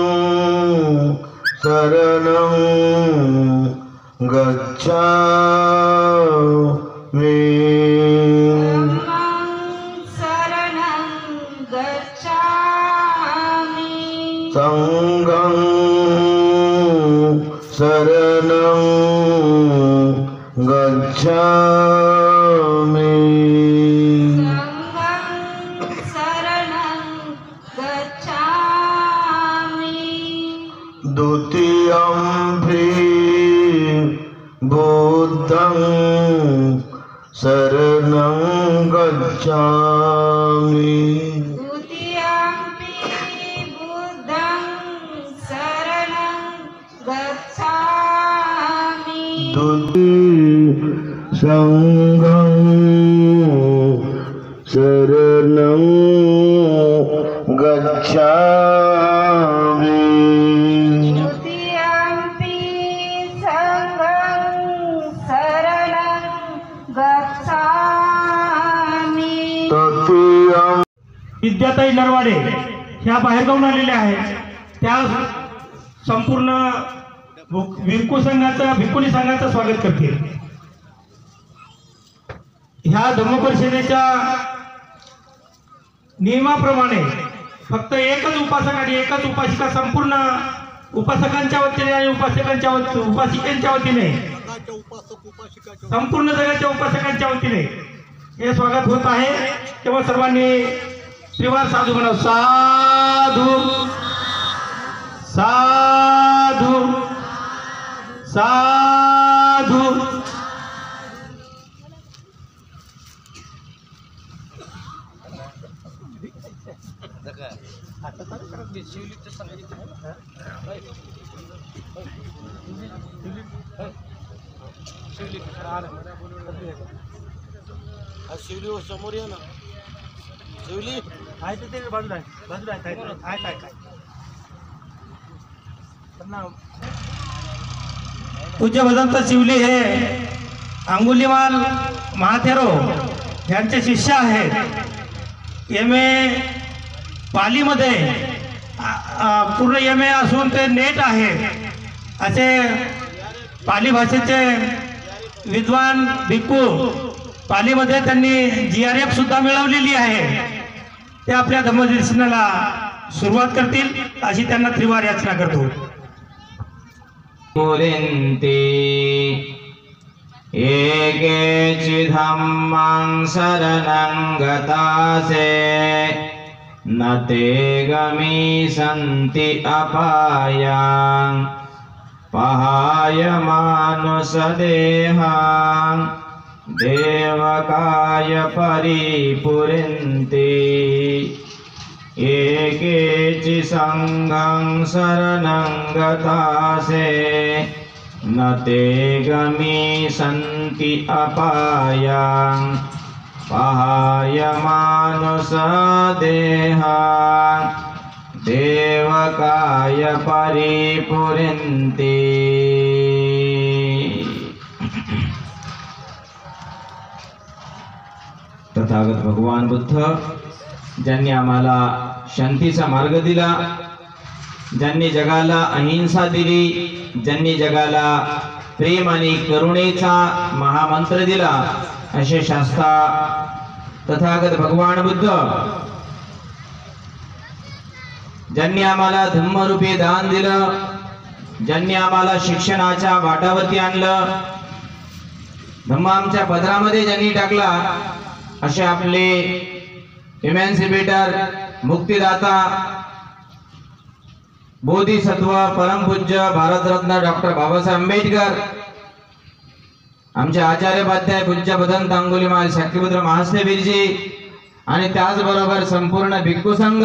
शरणं गच्छामि धम्मं शरणं गच्छामि संघं शरणं गच्छामि संघं शरणं गच्छामि द्वितीयंपि बुद्धं शरणं गच्छामि द्वितीयंपि बुद्धं शरणं गच्छामि संघं शरणं गच्छामि द्वितीयंपि संघं शरणं गच्छामि तृतीयं विद्याताई नरवाडे ह्या बाहेरगावून आलेल्या आहेत. त्या संपूर्ण भिक्खुनी संघाचं स्वागत करतील. ह्या धम्म परिषदेच्या नियमाप्रमाणे फक्त एकच उपासक आणि एकच उपासिका संपूर्ण उपासकांच्या वतीने आणि उपासिकांच्या वतीने संपूर्ण जगाच्या उपासकांच्या वतीने हे स्वागत होत आहे. तेव्हा सर्वांनी श्रीवार साधू म्हणा. साधू साधू साधू. शिवली समोर या ना. शिवली आहे ते बाजूला आहे पूज्य भदंत शिवली हे अंगुलीमाल महाथेरो यांचे शिष्य आहेत. MA पालीमध्ये पूर्ण MA असून ते नेट आहे असे पाली भाषेचे विद्वान भिक्खू. पालीमध्ये त्यांनी GRF सुद्धा मिळवलेली आहे. ते आपल्या धम्मदर्शनाला सुरुवात करतील अशी त्यांना त्रिवार याचना करतो. पुरिन्ति एकेचिधम्मं शरणं गतासे न ते गमिषन्ति अपायां पहाय मानुषदेहां देवकाय परिपुरिन्ति एकेचि संघं शरणं गतासे न ते गमिषन्ति अपायां पहाय मानुषदेहां देवकाय परिपुरन्ति। तथागत भगवान बुद्ध ज्यांनी आम्हाला शांतीचा मार्ग दिला, ज्यांनी जगाला अहिंसा दिली, ज्यांनी जगाला प्रेम आणि करुणेचा महामंत्र दिला, असे शास्ता तथागत भगवान बुद्ध ज्यांनी आम्हाला धम्मरूपी दान दिलं, ज्यांनी आम्हाला शिक्षणाच्या वाटावरती आणलं, धम्म आमच्या पदरामध्ये ज्यांनी टाकला, असे आपले इमॅन्सिपेटर, मुक्तिदाता, बोधिसत्व, परमपूज्य भारतरत्न डॉक्टर बाबासाहेब आंबेडकर, आमचे आचार्योपाध्याय पूज्य भदंत अंगुलीमाल शक्तिपुत्र महास्थवीरजी, आणि त्याचबरोबर संपूर्ण भिक्खू संघ,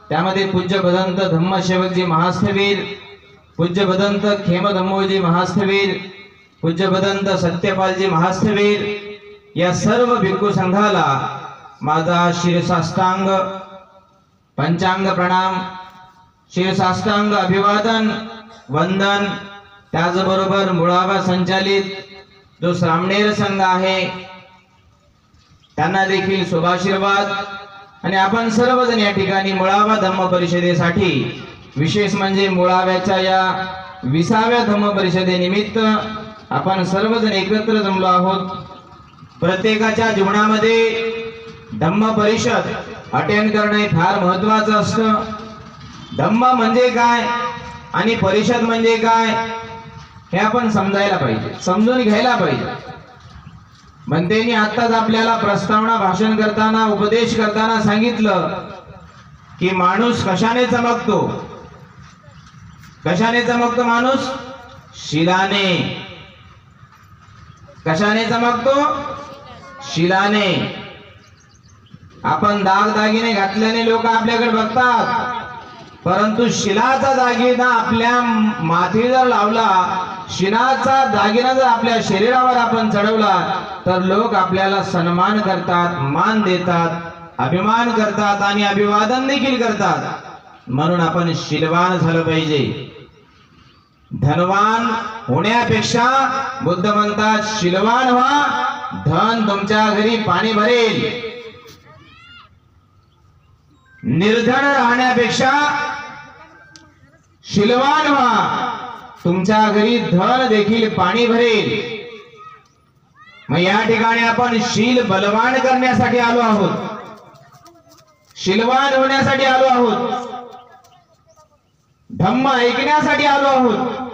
त्यामध्ये पूज्य भदंत धम्मसेवकजी महास्थवीर, पूज्य भदंत खेमधम्मोजी महास्थवीर, पूज्य भदंत सत्यपालजी महास्थवीर, या सर्व भिक्खू संघाला माझा शिरसाष्टांग पंचांग प्रणाम, शिरसाष्टांग अभिवादन वंदन। त्याचबरोबर मुळावा संचालित जो श्रामणेर संघ आहे त्यांना देखील शुभाशीर्वाद। आणि आपण सर्वजण या ठिकाणी मुळावा धम्म परिषदेसाठी, विशेष म्हणजे मुळाव्याच्या या 20व्या धम्म परिषदेनिमित्त आपण सर्वजण एकत्र जमलो आहोत। प्रत्येकाच्या जीवनामध्ये धम्म परिषद अटेंड करणे फार महत्त्वाचं असतं। धम्म म्हणजे काय आणि परिषद म्हणजे काय हे आपण समजायला पाहिजे, समजून घ्यायला पाहिजे। म्हणतेनी आत्ताच आपल्याला प्रस्तावना भाषण करताना, उपदेश करताना सांगितलं की माणूस कशाने चमकतो, कशाने चमकतो माणूस? शिलाने। कशाने चमकतो? शिलाने। आपण दागदागिने घातल्याने लोक आपल्याकडे बघतात, परंतु शिलाचा दागिना आपल्या माथी जर लावला, शिलाचा दागिना जर आपल्या शरीरावर आपण चढवला, तर लोक आपल्याला सन्मान करतात, मान देतात, अभिमान करतात आणि अभिवादन देखील करतात। म्हणून आपण शीलवान झालं पाहिजे। धनवान होण्यापेक्षा बुद्ध म्हणतात शीलवान व्हा, धन तुमच्या घरी पाणी भरेल। निर्धन राहण्यापेक्षा शीलवान व्हा, तुमच्या घरी धन देखील पाणी भरेल। मग या ठिकाणी आपण शील बलवान करण्यासाठी आलो आहोत, शीलवान होण्यासाठी आलो आहोत, धम्म ऐकण्यासाठी आलो आहोत,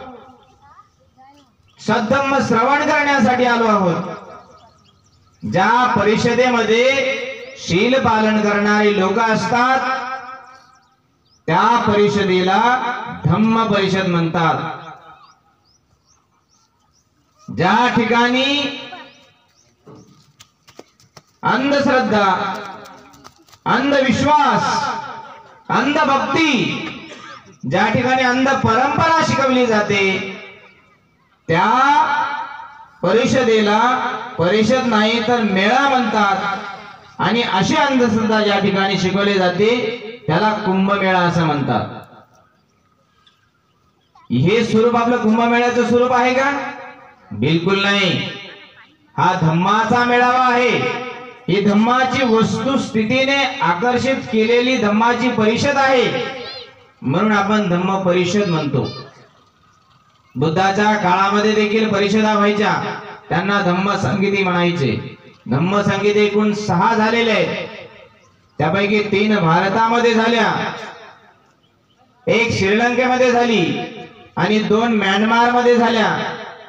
सद्धम्म श्रवण करण्यासाठी आलो आहोत। ज्या परिषदेमध्ये शील पालन करणारी लोक असतात त्या परिषदेला धम्म परिषद म्हणतात। ज्या ठिकाणी अंधश्रद्धा, अंधविश्वास, अंधभक्ती, ज्या ठिकाणी अंध परंपरा शिकवली जाते त्या परिषदेला परिषद नाही तर मेळा म्हणतात। आणि अशी अंधश्रद्धा ज्या ठिकाणी शिकवली जाते त्याला कुंभमेळा असं म्हणतात। हे स्वरूप आपलं कुंभमेळ्याचं स्वरूप आहे का? बिलकुल नाही। हा धम्माचा मेळावा आहे, ही धम्माची वस्तुस्थितीने आकर्षित केलेली धम्माची परिषद आहे, म्हणून आपण धम्म परिषद म्हणतो। बुद्धाच्या काळामध्ये देखील परिषदा व्हायच्या, त्यांना धम्म संगीती म्हणायचे। धम्म संगीत एकूण 6 झालेले आहेत, त्यापैकी 3 भारतामध्ये झाल्या, 1 श्रीलंकेमध्ये झाली आणि 2 म्यानमार मध्ये झाल्या।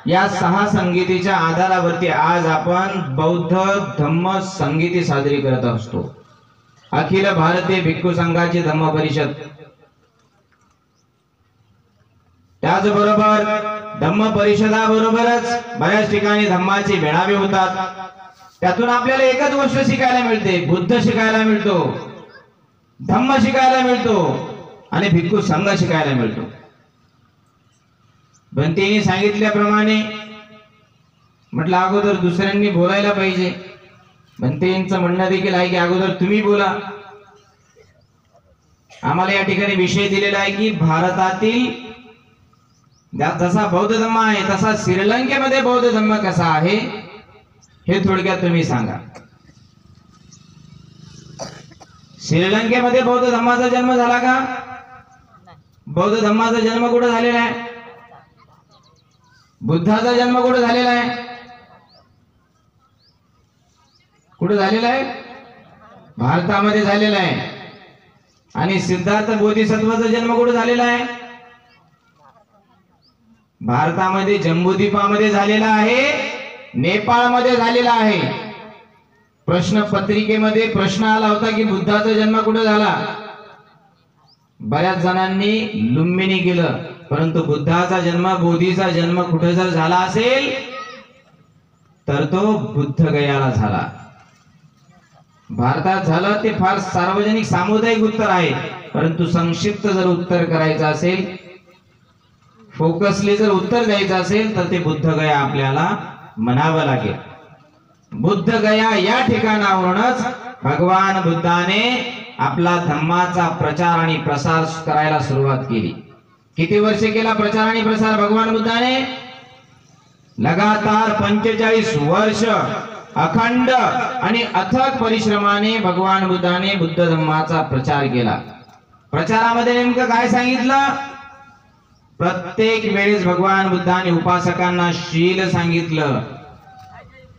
या 6 संगीतीच्या आधारावरती आज आपण बौद्ध धम्म संगीती साजरी करत असतो। अखिल भारतीय भिक्खू संघाची धम्म परिषद। त्याचबरोबर धम्म परिषदाबरोबरच बऱ्याच ठिकाणी धम्माचे मेळावे होतात। त्यातून आपल्याला एकच गोष्ट शिकायला मिळते, बुद्ध शिकायला मिळतो, धम्म शिकायला मिळतो आणि भिक्खू संघ शिकायला मिळतो। भंतेने सांगितल्याप्रमाणे म्हटलं अगोदर दुसऱ्यांनी बोलायला पाहिजे। भंतेंचं म्हणणं देखील आहे की अगोदर तुम्ही बोला। आम्हाला या ठिकाणी विषय दिलेला आहे की भारतातील जसा बौद्ध धम्म आहे तसा श्रीलंकेमध्ये बौद्ध धम्म कसा आहे हे थोडक्यात तुम्ही सांगा. श्रीलंकेमध्ये बौद्ध धम्माचा जन्म झाला का? बौद्ध धम्माचा जन्म कुठे झालेला आहे? बुद्धाचा जन्म कुठे झालेला आहे? कुठे झालेला आहे? भारतामध्ये झालेला आहे. आणि सिद्धार्थ बोधिसत्वाचा जन्म कुठे झालेला आहे? भारतामध्ये जम्बूद्वीपामध्ये झालेला आहे, नेपाळमध्ये झालेला आहे. प्रश्न पत्रिकेमध्ये प्रश्न आला होता की बुद्धाचा जन्म कुठे झाला? बऱ्याच जणांनी लुंबिनी केलं, परंतु बुद्धाचा जन्म, बोधीचा जन्म कुठे जर झाला असेल तर तो बुद्ध गयाला झाला. भारतात झालं ते फार सार्वजनिक सामुदायिक उत्तर आहे, परंतु संक्षिप्त जर उत्तर करायचं असेल, फोकसली जर उत्तर द्यायचं असेल तर ते बुद्ध गया आपल्याला म्हणावं लागेल. बुद्ध गया या ठिकाणावरूनच भगवान बुद्धाने आपला धम्माचा प्रचार आणि प्रसार करायला सुरुवात केली. किती वर्ष केला प्रचार आणि प्रसार भगवान बुद्धाने? लगातार 45 वर्ष अखंड आणि अथक परिश्रमाने भगवान बुद्धाने बुद्ध धम्माचा प्रचार केला. प्रचारामध्ये नेमकं काय सांगितलं? प्रत्येक वेळेस भगवान बुद्धाने उपासकांना शील सांगितलं.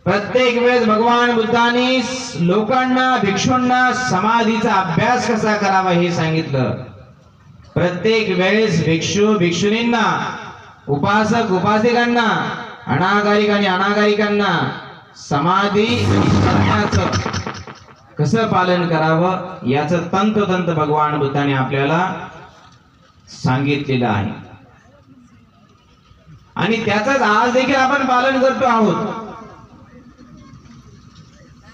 प्रत्येक वेळेस भगवान बुद्धाने लोकांना, भिक्षूंना समाधीचा अभ्यास कसा करावा हे सांगितलं. प्रत्येक वेळेस भिक्षू भिक्षुणींना, उपासक उपासिकांना, अनागारिक आणि अनागारिकांना समाधी कसं पालन करावं याचं तंतोतंत भगवान बुद्धाने आपल्याला सांगितलेलं आहे. आणि त्याचंच आज देखील आपण पालन करतो आहोत.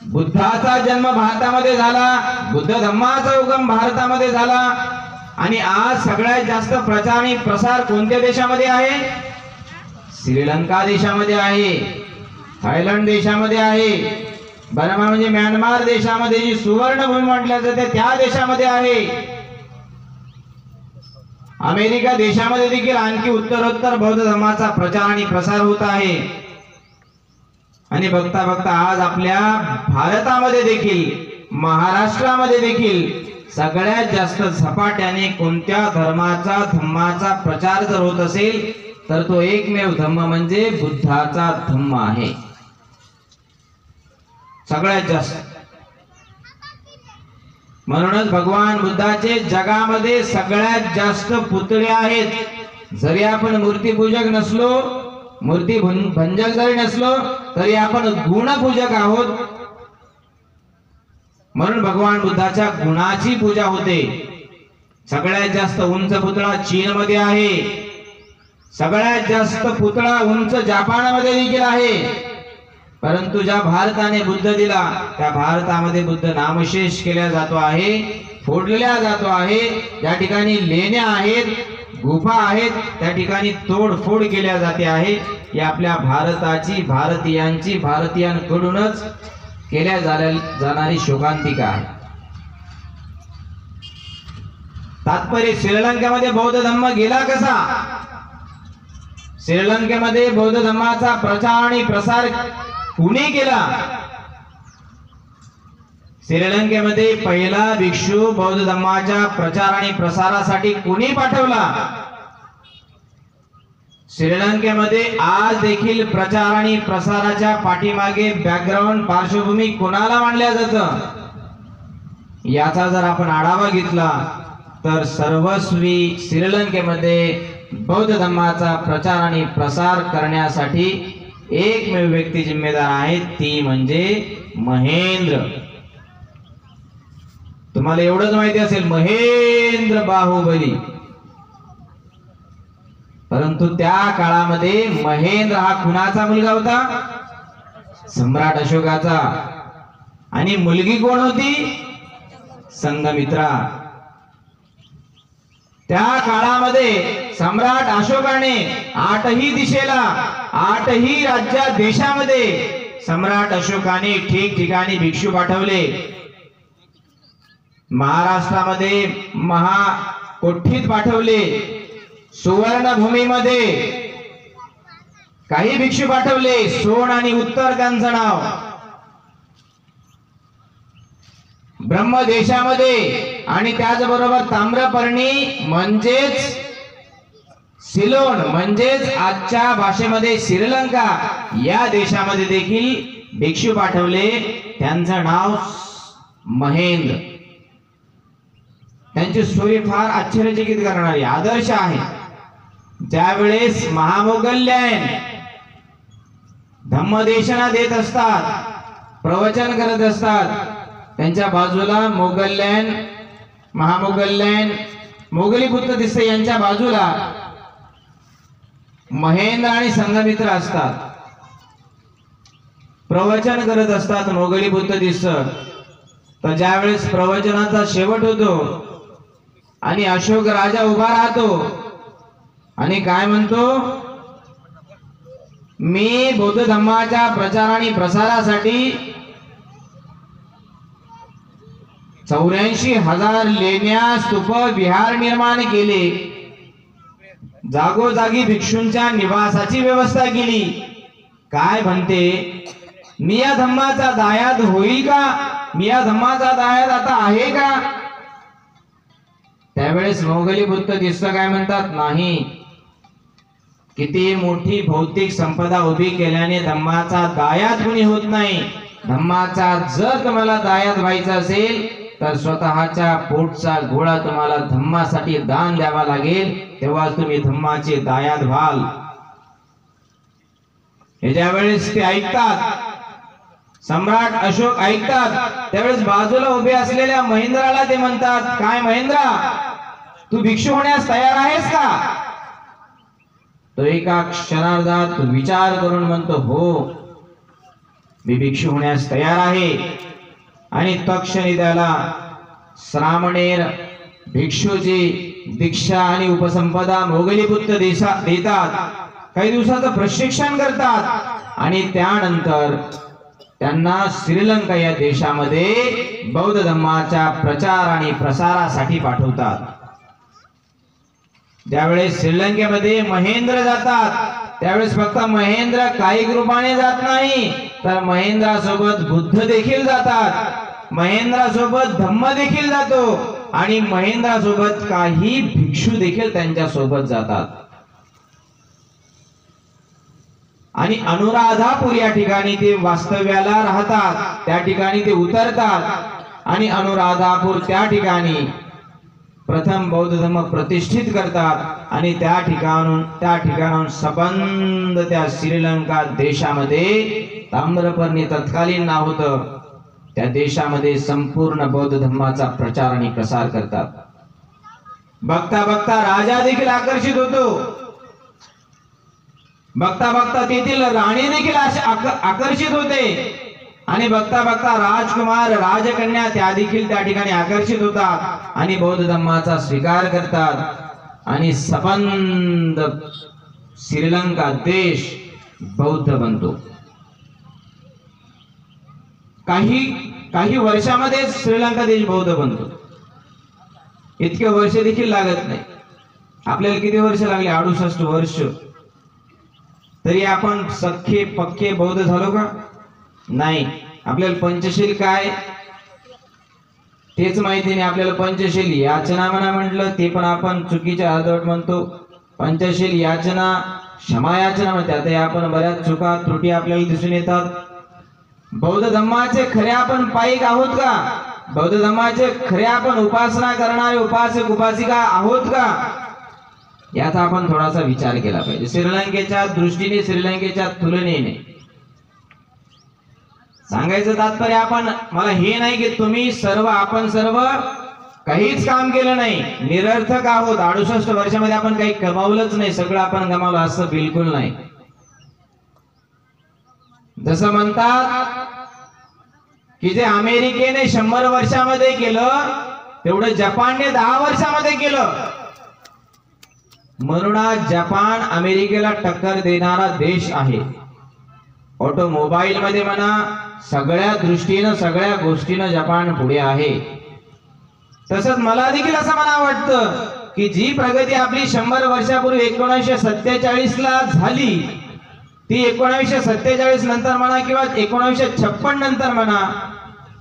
बुद्धाचा जन्म भारतामध्ये झाला, बुद्ध धम्माचा उगम भारतामध्ये झाला. आणि आज सगळ्यात जास्त प्रचार आणि प्रसार कोणत्या देशामध्ये आहे? श्रीलंका देशामध्ये आहे, थायलंड देशामध्ये आहे, बर्मा म्हणजे म्यानमार देशामध्ये जी सुवर्णभूमी म्हटल्या जाते त्या देशामध्ये आहे. अमेरिका देशामध्ये देखील आणखी उत्तरोत्तर बौद्ध धर्माचा प्रचार आणि प्रसार होत आहे. आणि बघता बघता आज आपल्या भारतामध्ये देखील, महाराष्ट्रामध्ये देखील सगळ्यात जास्त झपाट्याने कोणत्या धर्माचा, धम्माचा प्रचार जर होत असेल तर तो एकमेव धम्म म्हणजे बुद्धाचा धम्म आहे. सगळ्यात जास्त. म्हणूनच भगवान बुद्धाचे जगामध्ये सगळ्यात जास्त पुतळे आहेत. जरी आपण मूर्तीपूजक नसलो, मूर्ती भंजक जरी नसलो तरी आपण गुणपूजक आहोत. म्हणून भगवान बुद्धाच्या गुणाची पूजा होते. सगळ्यात जास्त उंच पुतळा चीन मध्ये आहे. सगळ्यात जास्त पुतळा उंच जपानमध्ये देखील आहे. परंतु ज्या भारताने बुद्ध दिला त्या भारतामध्ये बुद्ध नामशेष केला जातो आहे, फोडलेला जातो आहे. ज्या ठिकाणी लेण्या आहेत, गुफा आहेत, त्या ठिकाणी तोडफोड केल्या जाते आहे. ही आपल्या भारताची, भारतीयांची, भारतीयांकडूनच केल्या जाणारी शोकांतिका आहे. तात्पर्य श्रीलंकेमध्ये बौद्ध धम्म गेला कसा? श्रीलंकेमध्ये बौद्ध धम्माचा प्रचार आणि प्रसार कुणी केला? श्रीलंकेमध्ये पहिला भिक्षू बौद्ध धम्माच्या प्रचार आणि प्रसारासाठी कुणी पाठवला? श्रीलंकेमध्ये आज देखील प्रचार आणि प्रसाराच्या पाठीमागे बॅकग्राऊंड, पार्श्वभूमी कोणाला मानल्या जातं? याचा जर आपण आढावा घेतला तर सर्वस्वी श्रीलंकेमध्ये बौद्ध धम्माचा प्रचार आणि प्रसार करण्यासाठी एकमेव व्यक्ती जिम्मेदार आहे, ती म्हणजे महेंद्र. तुम्हाला एवढंच माहिती असेल, महेंद्र बाहुबली. परंतु त्या काळामध्ये महेंद्र हा कुणाचा मुलगा होता? सम्राट अशोकाचा. आणि मुलगी कोण होती? संघमित्रा. त्या काळामध्ये सम्राट अशोकाने 8ही दिशेला, 8ही राज्यात, देशामध्ये सम्राट अशोकाने ठिकठिकाणी भिक्षू पाठवले. महाराष्ट्रामध्ये महाकोठीत पाठवले, सुवर्णभूमीमध्ये काही भिक्षू पाठवले, सोन आणि उत्तर त्यांचं नाव, ब्रह्मदेशामध्ये आणि त्याचबरोबर ताम्रपर्णी म्हणजेच सिलोन म्हणजेच आजच्या भाषेमध्ये श्रीलंका या देशामध्ये देखील भिक्षू पाठवले. त्यांचं नाव महेंद्र. त्यांची स्टोरी फार आश्चर्यचकित करणारी आदर्श आहे. ज्यावेळेस महामोगल्यन धम्मदेशना देत असतात, प्रवचन करत असतात, त्यांच्या बाजूला मोगल्यन महामोगल्यन मोगली बुद्ध दिसते, यांच्या बाजूला महेंद्र आणि संघमित्र असतात, प्रवचन करत असतात. मोगली बुद्ध दिसत. तर ज्यावेळेस प्रवचनाचा शेवट होतो आणि अशोक राजा उभा राहतो आणि काय म्हणतो, मी बौद्ध धर्माच्या प्रचार आणि प्रसारासाठी 84,000 लेण्या, स्तूप, विहार निर्माण केले, जागोजागी भिक्षूंच्या निवासाची व्यवस्था केली. काय म्हणते, मी या धम्माचा दायाद होईल का? मी या धम्माचा दायाद आता आहे का? त्यावेळेस मोगली बुद्ध दिसत काय म्हणतात, नाही. किती मोठी भौतिक संपदा उभी केल्याने धम्माचा दायाद कुणी होत नाही. धम्माचा जर तुम्हाला दायाद व्हायचा असेल तर स्वतःच्या पोटचा गोळा तुम्हाला धम्मासाठी दान द्यावा लागेल, तेव्हा तुम्ही धम्माचे दायाद व्हाल. हे ज्यावेळेस ते ऐकतात, सम्राट अशोक ऐकतात, त्यावेळेस बाजूला उभे असलेल्या महेंद्राला ते म्हणतात, काय महेंद्रा, तू भिक्षू होण्यास तयार आहेस का? तो एका क्षणार्धात विचार करून म्हणतो, हो, मी भिक्षू होण्यास तयार आहे. आणि तत्क्षणी त्याला श्रामणेर भिक्षूची दीक्षा आणि उपसंपदा मोगली बुद्ध देतात. काही दिवसाचं प्रशिक्षण करतात आणि त्यानंतर त्यांना श्रीलंका या देशामध्ये बौद्ध धर्माच्या प्रचार आणि प्रसारासाठी पाठवतात. ज्यावेळेस श्रीलंकेमध्ये महेंद्र जातात, त्यावेळेस फक्त महेंद्र काही रूपाने जात नाही, तर महेंद्रासोबत बुद्ध देखील जातात, महेंद्रासोबत धम्म देखील जातो आणि महेंद्रासोबत काही भिक्षू देखील त्यांच्या सोबत जातात. आणि अनुराधापूर या ठिकाणी ते वास्तव्याला राहतात, त्या ठिकाणी ते उतरतात आणि अनुराधापूर त्या ठिकाणी प्रथम बौद्ध धर्म प्रतिष्ठित करतात आणि त्या ठिकाणाहून संबंध त्या श्रीलंका देशामध्ये ताम्रपर्णी तत्कालीन नाव होतं, त्या देशामध्ये संपूर्ण बौद्ध धर्माचा प्रचार आणि प्रसार करतात. बघता बघता राजा देखील आकर्षित होतो, बघता बघता तेथील राणी देखील आकर्षित होते आणि बघता बघता राजकुमार राजकन्या त्या देखील त्या ठिकाणी आकर्षित होतात आणि बौद्ध धर्माचा स्वीकार करतात आणि संबंध श्रीलंका देश बौद्ध बनतो. काही वर्षामध्ये श्रीलंका देश बौद्ध बनतो. इतके वर्ष देखील लागत नाही. आपल्याला किती वर्ष लागले? 68 वर्ष. तरी आपण सख्खे पक्के बौद्ध झालो का? नाही. आपल्याला पंचशील काय तेच माहिती नाही. आपल्याला पंचशील याचना म्हणा म्हटलं ते पण आपण चुकीच्या अर्धवट म्हणतो. पंचशील याचना क्षमा याचना म्हणतात, आपण बऱ्याच चुका त्रुटी आपल्याला दिसून येतात. बौद्ध धर्माचे खरे आपण पाईक आहोत का? बौद्ध धर्माचे खरे आपण उपासना करणारे उपासक उपासिका आहोत का? याचा आपण थोडासा विचार केला पाहिजे. श्रीलंकेच्या दृष्टीने, श्रीलंकेच्या तुलनेने सांगायचं तात्पर्य मला हे नाही की तुम्ही सर्व आपण सर्व काहीच काम केलं नाही, निरर्थक आहोत, 68 वर्षामध्ये आपण काही कमावलंच नाही, सगळं आपण गमावलं असं बिलकुल नाही. जसं म्हणतात की जे अमेरिकेने 100 वर्षामध्ये केलं तेवढं जपानने 10 वर्षामध्ये केलं. म्हणून आज जपान अमेरिकेला टक्कर देणारा देश आहे. ऑटोमोबाईल मध्ये म्हणा, सगळ्या दृष्टीनं सगळ्या गोष्टीनं जपान पुढे आहे. तसंच मला देखील असं मला वाटतं की जी प्रगती आपली 100 वर्षापूर्वी 1947 ला झाली, ती 1947 नंतर म्हणा किंवा 1956 नंतर म्हणा,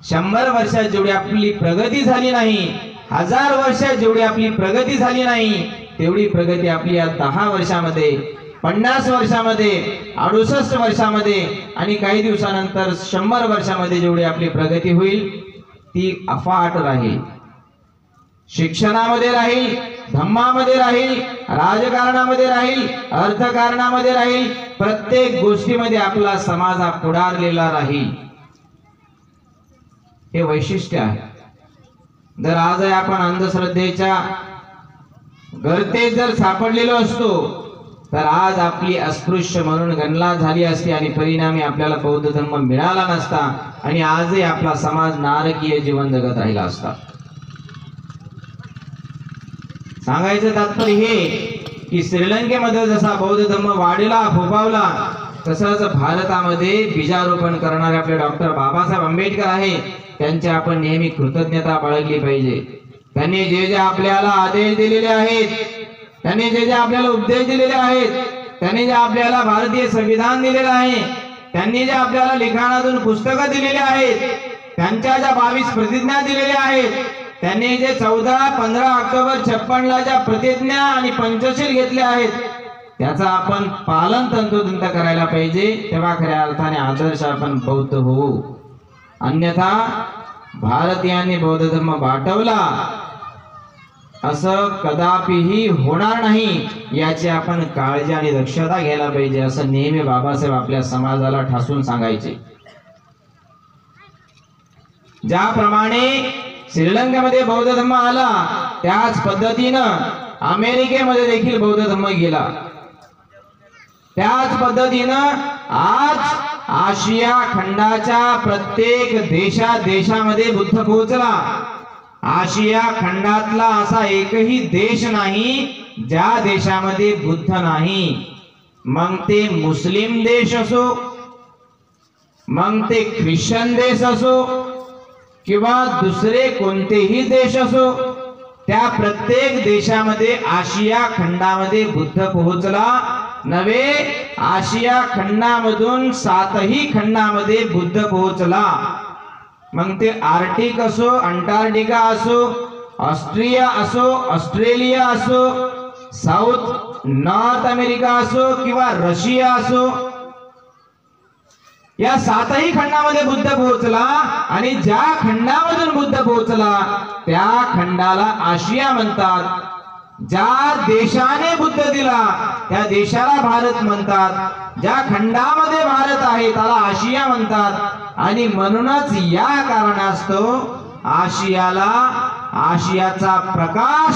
100 वर्षात जेवढी आपली प्रगती झाली नाही, 1000 वर्षात जेवढी आपली प्रगती झाली नाही, तेवढी प्रगती आपली या 10 वर्षामध्ये, 50 वर्षामध्ये, 68 वर्षामध्ये आणि काही दिवसानंतर 100 वर्षामध्ये जेवढी आपली प्रगती होईल ती अफाट राहील. शिक्षणामध्ये राहील, धम्मामध्ये राहील, राजकारणामध्ये राहील, अर्थकारणामध्ये राहील, प्रत्येक गोष्टीमध्ये आपला समाज हा पुढारलेला राहील. हे वैशिष्ट्य आहे. जर आज आपण अंधश्रद्धेच्या गर्तेत जर सापडलेलो असतो तर आज आपली अस्पृश्य म्हणून गणना झाली असती आणि परिणामी आपल्याला बौद्ध धर्म मिळाला नसता आणि आजही आपला समाज नारकीय जीवन जगत राहिला असता. सांगायचं तात्पर्य हे की श्रीलंकेमध्ये जसा बौद्ध धर्म वाढला फोफावला, तसंच भारतामध्ये बीजारोपण करणारे आपले डॉक्टर बाबासाहेब आंबेडकर आहे, त्यांची आपण नेहमी कृतज्ञता बाळगली पाहिजे. त्यांनी जे जे आपल्याला आदेश दिलेले आहेत, त्यांनी जे जे आपल्याला उपदेश दिलेले आहेत, त्यांनी जे आपल्याला भारतीय संविधान दिलेलं आहे, त्यांनी जे आपल्याला लिखाणातून पुस्तकं दिलेली आहेत, त्यांच्या ज्या 22 प्रतिज्ञा दिलेल्या आहेत, त्यांनी जे 14-15 ऑक्टोबर 56 ला ज्या प्रतिज्ञा आणि पंचशील घेतल्या आहेत, त्याचा आपण पालन तंतोतंत करायला पाहिजे. तेव्हा खऱ्या अर्थाने आदर्श आपण बौद्ध होऊ. अन्यथा भारतीयांनी बौद्ध धर्म वाटवला असं कदापिही होणार नाही, याची आपण काळजी आणि दक्षता घ्यायला पाहिजे, असं नेहमी बाबासाहेब आपल्या समाजाला ठासून सांगायचे. ज्याप्रमाणे श्रीलंकेमध्ये बौद्ध धर्म आला, त्याच पद्धतीनं अमेरिकेमध्ये देखील बौद्ध धर्म गेला. त्याच पद्धतीनं आज आशिया खंडाच्या प्रत्येक देशामध्ये बुद्ध पोहोचला. आशिया खंडातला असा एकही देश नाही ज्या देशामध्ये बुद्ध नाही. मग ते मुस्लिम देश असो, मग ते ख्रिश्चन देश असो किंवा दुसरे कोणतेही देश असो, त्या प्रत्येक देशामध्ये आशिया खंडामध्ये बुद्ध पोहोचला. नवे आशिया खंडामधून 7ही खंडामध्ये बुद्ध पोहोचला. मग ते आर्टिक असो, अंटार्क्टिका असो, ऑस्ट्रिया असो, ऑस्ट्रेलिया असो, साऊथ नॉर्थ अमेरिका असो किंवा रशिया असो, या 7ही खंडामध्ये बुद्ध पोहोचला. आणि ज्या खंडामधून बुद्ध पोहोचला त्या खंडाला आशिया म्हणतात. ज्या देशाने बुद्ध दिला त्या देशाला भारत म्हणतात. ज्या खंडामध्ये भारत आहे त्याला आशिया म्हणतात. आणि म्हणूनच या कारणास्तव आशियाचा प्रकाश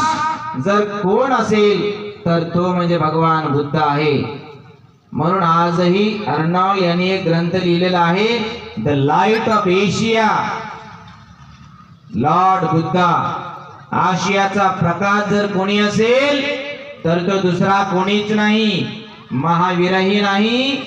जर कोण असेल तर तो म्हणजे भगवान बुद्ध आहे. म्हणून आजही अर्नाव यांनी एक ग्रंथ लिहिलेला आहे, the light of Asia, lord Buddha. आशियाचा प्रकाश जर कोणी असेल तर तो दुसरा कोणीच नाही, महावीरही नाही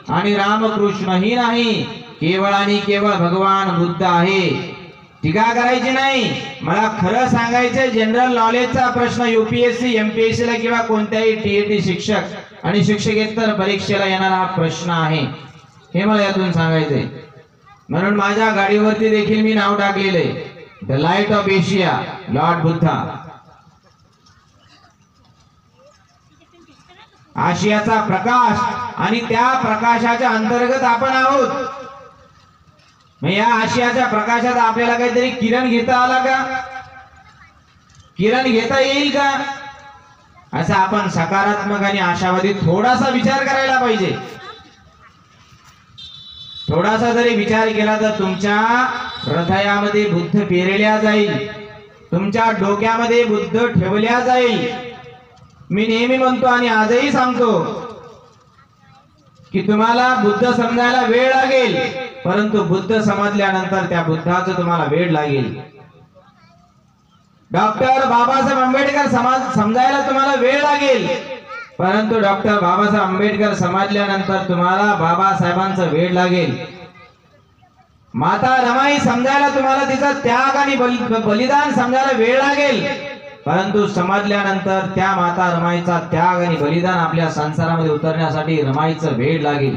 आणि रामकृष्णही नाही, केवळ आणि केवळ भगवान बुद्ध आहे. टीका करायची नाही. मला खरं सांगायचं, जनरल नॉलेजचा प्रश्न UPSC MPSC ला किंवा कोणत्याही TET शिक्षक आणि शिक्षकेतर परीक्षेला येणारा हा प्रश्न आहे, हे मला यातून सांगायचंय. म्हणून माझ्या गाडीवरती देखील मी नाव टाकलेले, the light of Asia, lord Buddha. आशियाचा प्रकाश आणि त्या प्रकाशाच्या अंतर्गत आपण आहोत. या आशियाच्या प्रकाशात आपल्याला काहीतरी किरण घेता आला का? किरण घेता येईल का? असं आपण सकारात्मक आणि आशावादी थोडासा विचार करायला पाहिजे. थोडासा जरी विचार केला तर तुमच्या हृदयामध्ये बुद्ध पेरल्या जाईल, तुमच्या डोक्यामध्ये बुद्ध ठेवल्या जाईल. मी नेहमी म्हणतो आणि आजही सांगतो की तुम्हाला बुद्ध समजायला वेळ लागेल, परंतु बुद्ध समजल्यानंतर त्या बुद्धाचं तुम्हाला वेळ लागेल. डॉक्टर बाबासाहेब आंबेडकर समजायला तुम्हाला वेळ लागेल, परंतु डॉक्टर बाबासाहेब आंबेडकर समजल्यानंतर तुम्हाला बाबासाहेबांचा वेळ लागेल. माता रमाई समजायला तुम्हाला तिचा त्याग आणि बलिदान समजायला वेळ लागेल, परंतु समजल्यानंतर त्या माता रमाईचा त्याग आणि बलिदान आपल्या संसारामध्ये उतरण्यासाठी रमाईचं वेळ लागेल.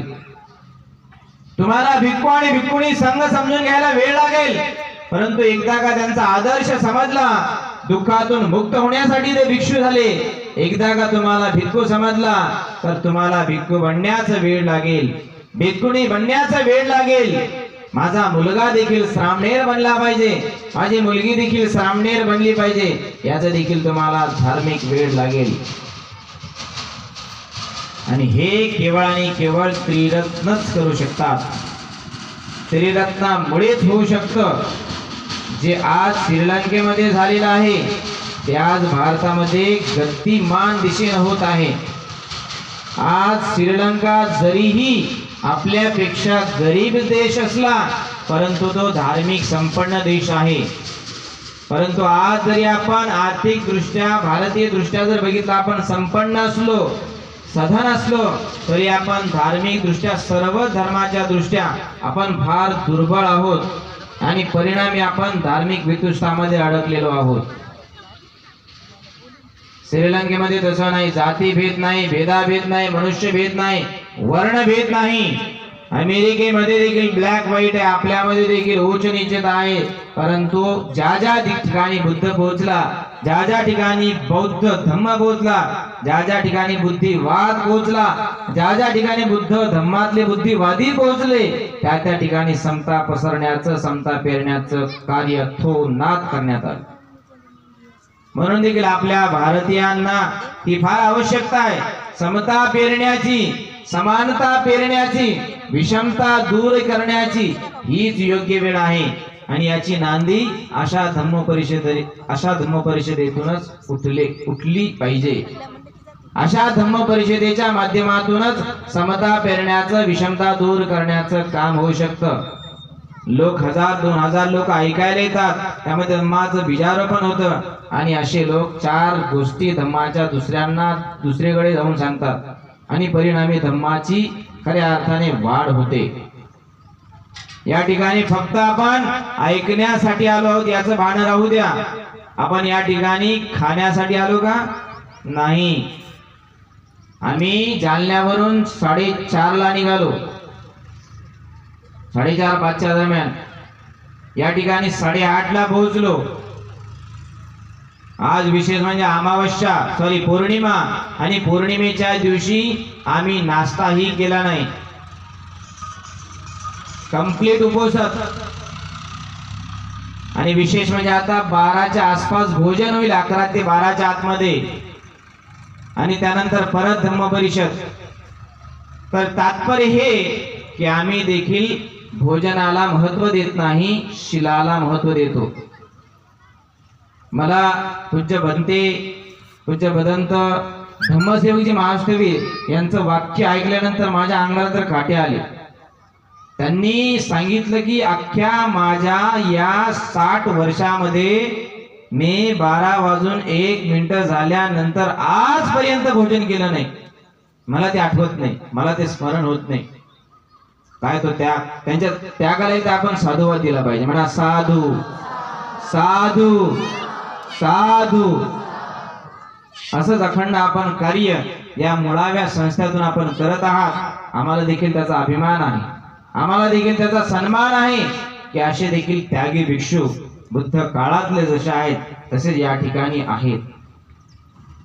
तुम्हाला भिक्खू आणि भिक्खुणी संघ समजून घ्यायला वेळ लागेल, परंतु एकदा का त्यांचा आदर्श समजला, दुःखातून मुक्त होण्यासाठी ते भिक्षू झाले. एकदा का तुम्हाला भिक्खू समजला तर तुम्हाला भिक्खू बनण्याचा वेळ लागेल, भिक्खुणी बनण्याचा वेळ लागेल. माझा मुलगा देखील श्रामणेर बनला पाहिजे, माझी मुलगी देखील श्रामणेर बनली पाहिजे, याचा देखील तुम्हाला धार्मिक वेळ लागेल. आणि हे केवळ आणि केवळ त्रिरत्नच करू शकतात. त्रिरत्नामुळेच होऊ शकतं. जे आज श्रीलंकेमध्ये झालेलं आहे ते आज भारतामध्ये गतिमान दिशेने होत आहे. आज श्रीलंका जरीही आपल्यापेक्षा गरीब देश असला, परंतु तो धार्मिक संपन्न देश आहे. परंतु आज जरी आपण आर्थिक दृष्ट्या भारतीय दृष्ट्या जर बघितलं, आपण संपन्न असलो, सधन असलो, तरी आपण धार्मिक दृष्ट्या सर्व धर्माच्या दृष्ट्या आपण फार दुर्बळ आहोत आणि परिणामी आपण धार्मिक वितुष्टामध्ये अडकलेलो आहोत. श्रीलंकेमध्ये तसं नाही. जातीभेद नाही, भेदाभेद नाही, मनुष्यभेद नाही, वर्णभेद नाही. अमेरिकेमध्ये देखील ब्लॅक व्हाईट आहे, आपल्यामध्ये देखील उच्च नीचता आहे. परंतु ज्या ज्या ठिकाणी बुद्ध पोहोचला, ज्या ज्या ठिकाणी बौद्ध धम्म पोहोचला, ज्या ज्या ठिकाणी बुद्धिवाद पोहोचला, ज्या ज्या ठिकाणी बुद्ध धम्मातले बुद्धिवादी पोहोचले, त्या त्या ठिकाणी समता पसरण्याचं, समता पेरण्याचं कार्य थोनात करण्यात आलं. म्हणून देखील आपल्या भारतीयांना ती फार आवश्यकता आहे. समता पेरण्याची, समानता पेरण्याची, विषमता दूर करण्याची हीच योग्य वेळ आहे. आणि याची नांदी अशा धम्म परिषदेतूनच उठली पाहिजे. अशा धम्म परिषदेच्या माध्यमातूनच समता पेरण्याचं, विषमता दूर करण्याचं काम होऊ शकतं. लोक 1000-2000 लोक ऐकायला येतात, त्यामध्ये धम्माचं बीजारोपण होतं आणि असे लोक 4 गोष्टी धम्माच्या दुसरीकडे जाऊन सांगतात आणि परिणामी धम्माची खऱ्या अर्थाने वाढ होते. या ठिकाणी फक्त आपण ऐकण्यासाठी आलो आहोत याचं भान राहू द्या. आपण या ठिकाणी खाण्यासाठी आलो का? नाही. आम्ही जालन्यावरून 4:30ला निघालो, 4:30-5च्या दरम्यान. या ठिकाणी 8:30ला पोहोचलो. आज विशेष म्हणजे पौर्णिमा, आणि पौर्णिमेच्या दिवशी आम्ही नाश्ताही केला नाही, कंप्लीट उपवासात. आणि विशेष म्हणजे आता 12च्या आसपास भोजन होईल, 11 ते 12च्या आतमध्ये, आणि त्यानंतर परत धम्म परिषद. तर तात्पर्य हे की आम्ही देखील भोजनाला महत्व देत नाही, शिलाला महत्व देतो. मला पूज्य भदंत धम्मसेवकजी महास्तवीर यांचं वाक्य ऐकल्यानंतर माझ्या अंगाला तर काटे आले. त्यांनी सांगितलं की अख्ख्या माझ्या या 60 वर्षामध्ये मी 12:01 झाल्यानंतर आजपर्यंत भोजन केलं नाही. मला ते आठवत नाही, मला ते स्मरण होत नाही. काय तो त्याग, त्यांच्या त्यागाला इथे आपण साधुवाद दिला पाहिजे. म्हणा साधू साधू साधू. असंच अखंड आपण कार्य या मुळाव्या संस्थेतून आपण करत आहात. आम्हाला देखील त्याचा अभिमान आहे, आम्हाला देखील त्याचा सन्मान आहे की असे देखील त्यागी भिक्षू बुद्ध काळातले जसे आहेत तसेच या ठिकाणी आहेत.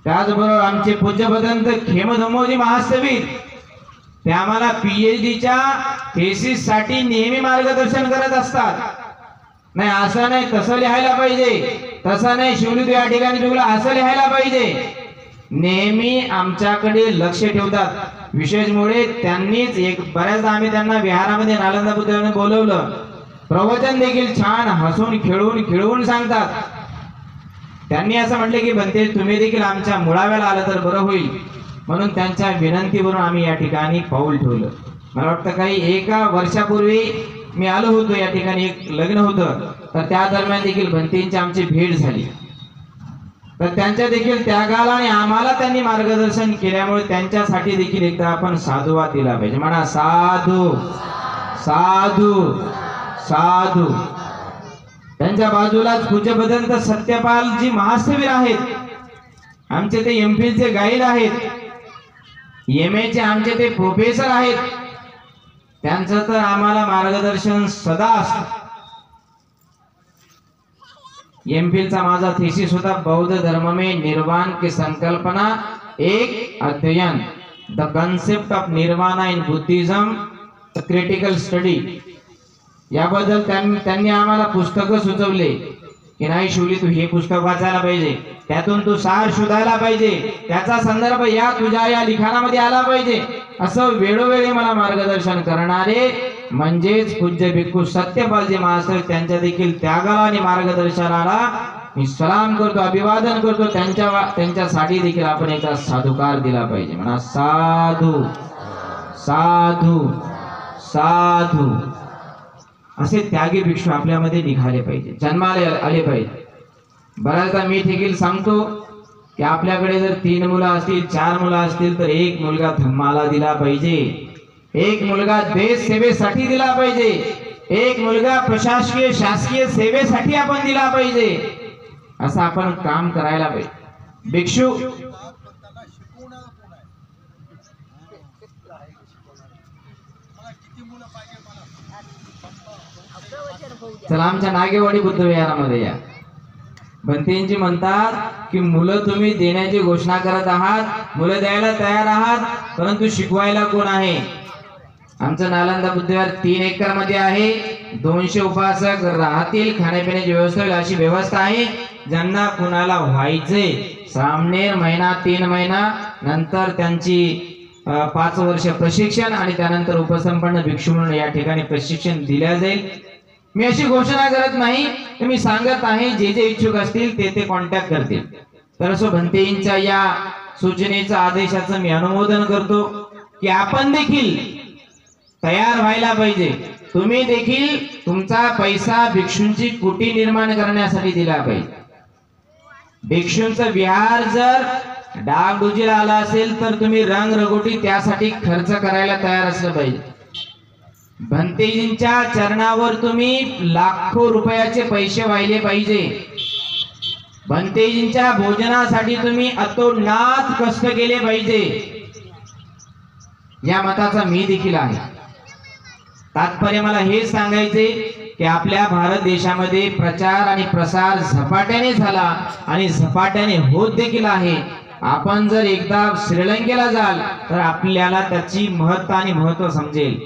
त्याचबरोबर आमचे पूज्य भदंत खेमधम्मोजी महास्तवीर ते आम्हाला PhDच्या थेसिस साठी नेहमी मार्गदर्शन करत असतात. नाही असं नाही, तसं लिहायला पाहिजे, तसं नाही शिवली तू या ठिकाणी चुकला, असं लिहायला पाहिजे. नेहमी आमच्याकडे लक्ष ठेवतात. विशेषमुळे त्यांनीच बऱ्याचदा आम्ही त्यांना विहारामध्ये नालंदा बुद्धाने बोलवलं, प्रवचन देखील छान हसून खेळून सांगतात. त्यांनी असं म्हटलं की बनते तुम्ही देखील आमच्या मुळाव्याला आलं तर बरं होईल. म्हणून त्यांच्या विनंतीवरून आम्ही या ठिकाणी पाऊल ठेवलं. मला वाटतं काही 1 वर्षापूर्वी मी आलो होतो या ठिकाणी, एक लग्न होतं, तर त्या दरम्यान देखील भंतेंची आमची भेट झाली. तर त्यांच्या देखील त्यागाला आणि आम्हाला त्यांनी मार्गदर्शन केल्यामुळे त्यांच्यासाठी देखील एकदा आपण साधुवाद दिला पाहिजे. म्हणा साधू साधू साधू. त्यांच्या बाजूलाच पूज्य भदंत सत्यपालजी महास्थवीर आहेत. आमचे ते एमफिल चे गाईड आहेत. MA चे आमचे ते प्रोफेसर आहेत. त्यांचं तर आम्हाला मार्गदर्शन सदा असतं. MPhil चा माझा थीसिस होता बौद्ध धर्म में निर्वाण की संकल्पना एक अध्ययन, the concept of nirvana in Buddhism, critical study. याबद्दल त्यांनी आम्हाला पुस्तकं सुचवले की नाही शिवली, तू हे पुस्तक वाचायला पाहिजे, त्यातून तू सार शोधायला पाहिजे, त्याचा संदर्भ या तुझ्या या लिखाणामध्ये आला पाहिजे. असं वेळोवेळी मला मार्गदर्शन करणारे म्हणजेच पूज्य भिक्खू सत्यपालजी महाराज, त्यांच्या देखील त्यागाला आणि मार्गदर्शनाला मी सलाम करतो, अभिवादन करतो. त्यांच्यासाठी देखील आपण एकदा साधुकार दिला पाहिजे. म्हणा साधू साधू साधू. असे त्यागी भिक्षू आपल्यामध्ये निघाले पाहिजे, जन्माला आले पाहिजे. बऱ्याचदा मी देखील सांगतो की आपल्याकडे जर 3 मुलं असतील, 4 मुलं असतील तर एक मुलगा धम्माला दिला पाहिजे, एक मुलगा देश सेवेसाठी दिला पाहिजे, एक मुलगा प्रशासकीय शासकीय सेवेसाठी आपण दिला पाहिजे. असं आपण काम करायला पाहिजे. भिक्षू चला आमच्या नागेवाडी बुद्ध विहारामध्ये या. भंतेजी म्हणतात की मुलं तुम्ही देण्याची घोषणा करत आहात, मुलं द्यायला तयार आहात, परंतु शिकवायला कोण आहे? आमचं नालंदा बुद्ध विहार 3 एकर मध्ये आहे. 200 उपासक राहतील, खाण्यापिण्याची व्यवस्था होईल अशी व्यवस्था आहे. ज्यांना कुणाला व्हायचे सामनेर महिना 3 महिना नंतर त्यांची 5 वर्ष प्रशिक्षण आणि त्यानंतर उपसंपन्न भिक्षू म्हणून या ठिकाणी प्रशिक्षण दिले जाईल. मी अशी घोषणा करत नाही, तर मी सांगत आहे जे जे इच्छुक असतील ते कॉन्टॅक्ट करतील. तर असो भंतेजींच्या या सूचनेचं आदेशाचं मी अनुमोदन करतो की आपण देखील तयार व्हायला पाहिजे. तुम्ही देखील तुमचा पैसा भिक्षूंची कुटी निर्माण करण्यासाठी दिला पाहिजे. भिक्षूंचं विहार जर डागडुजीला आला असेल तर तुम्ही रंगरगोटी त्यासाठी खर्च करायला तयार असलं पाहिजे. भंतेजींच्या चरणावर तुम्ही लाखो रुपयाचे पैसे वाहिले पाहिजे. भंतेजींच्या भोजनासाठी तुम्ही अतोनात कष्ट केले पाहिजे. या मताचा मी देखील आहे. तात्पर्य मला हे सांगायचे की आपल्या भारत देशामध्ये प्रचार आणि प्रसार झपाट्याने झाला आणि झपाट्याने होत देखील आहे. आपण जर एकदा श्रीलंकेला जाल तर आपल्याला त्याची महत्ता आणि महत्व समजेल.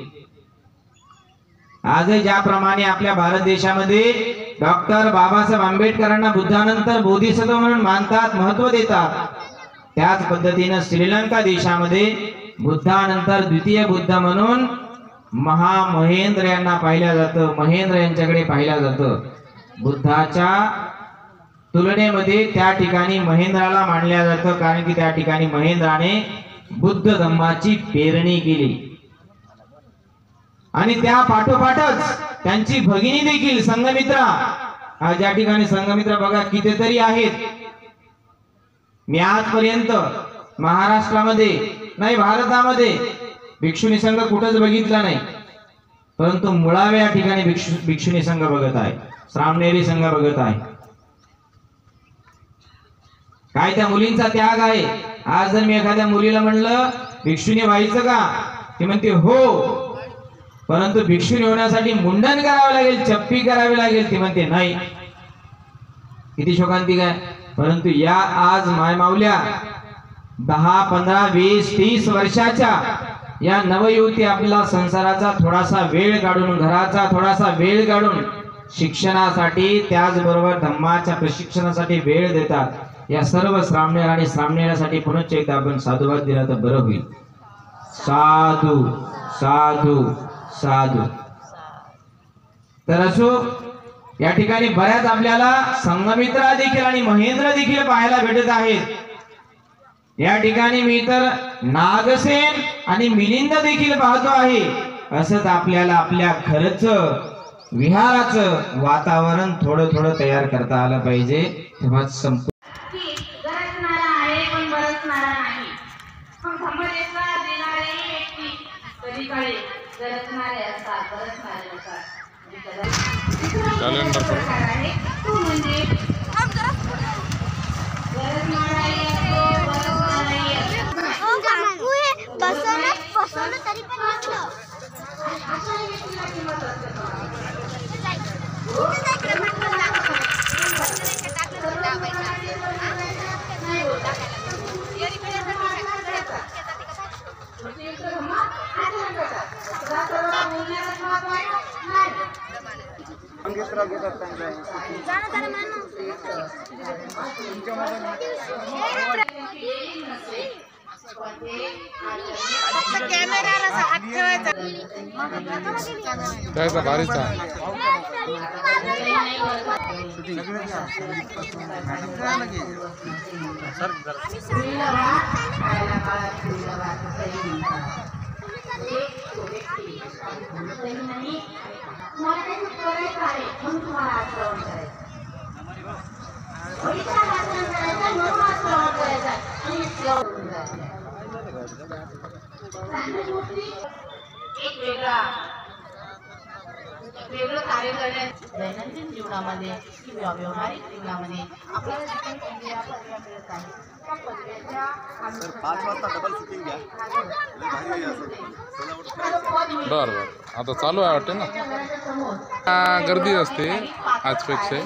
आज ज्याप्रमाणे आपल्या भारत देशामध्ये डॉक्टर बाबासाहेब आंबेडकरांना बुद्धानंतर बोधिसत्व म्हणून मानतात, महत्व देतात, त्याच पद्धतीने श्रीलंका देशामध्ये बुद्धानंतर द्वितीय बुद्ध म्हणून महामहेंद्र यांना पाहिलं जातं, महेंद्र यांच्याकडे पाहिलं जातं. बुद्धाच्या तुलनेमध्ये त्या ठिकाणी महेंद्राला मानल्या जातं, कारण की त्या ठिकाणी महेंद्राने बुद्ध धम्माची पेरणी केली. आणि त्या पाठोपाठच त्यांची भगिनी देखील संघमित्रा, ज्या ठिकाणी संघमित्रा बघा कितीतरी आहेत. मी आजपर्यंत महाराष्ट्रामध्ये नाही भारतामध्ये भिक्षुणी संघ कुठंच बघितला नाही, परंतु मुळावे या ठिकाणी भिक्षुणी संघ बघत आहे, श्रामणेरी संघ बघत आहे. काय त्या मुलींचा त्याग आहे. आज जर मी एखाद्या मुलीला म्हणलं भिक्षुणी व्हायचं का, ती म्हणते हो, परंतु भिक्षुणी होण्यासाठी मुंडन करावे लागेल, चप्पी करावी लागेल, ती म्हणते नाही. किती शोकांतिक आहे. परंतु या आज मायमावल्या 10, 15, 20, 30 वर्षाच्या या नवयुवती आपला संसाराचा थोडासा वेळ काढून, घराचा थोडासा वेळ काढून शिक्षणासाठी त्याचबरोबर धम्माच्या प्रशिक्षणासाठी वेळ देतात. या सर्व श्रामणेर आणि श्रामणेरासाठी पुनश्च एकदा आपण साधुवाद दिला तर बरं होईल. साधू साधू साधू. तर असो या ठिकाणी बऱ्याच आपल्याला संघमित्रा देखील आणि महेंद्र देखील पाहायला भेटत आहेत. या ठिकाणी मी तर नागसेन आणि मिलिंद देखील पाहतो आहे. असंच आपल्याला आपल्या घरचं विहाराचं वातावरण थोडं थोडं तयार करता आलं पाहिजे. तेव्हा गरजणारा आहे पण बरसणारा नाही. पण धम्मदेशला देणारे व्यक्ती कधी काळी गरजणारे असतात, बरसणारे असतात. कॅलेंडर पर तो म्हणजे बसवलं तरी पण त्याचा भारीचा एक वेगळं कार्य करण्यात दैनंदिन जीवनामध्ये किंवा व्यावहारिक जीवनामध्ये आपल्याला जे काही पदव्या मिळत आहेत त्या पदव्याच्या 5 वाजता डबल शूटिंग घ्या बरं आता चालू आहे वाटते ना गर्दी असते आजपेक्षा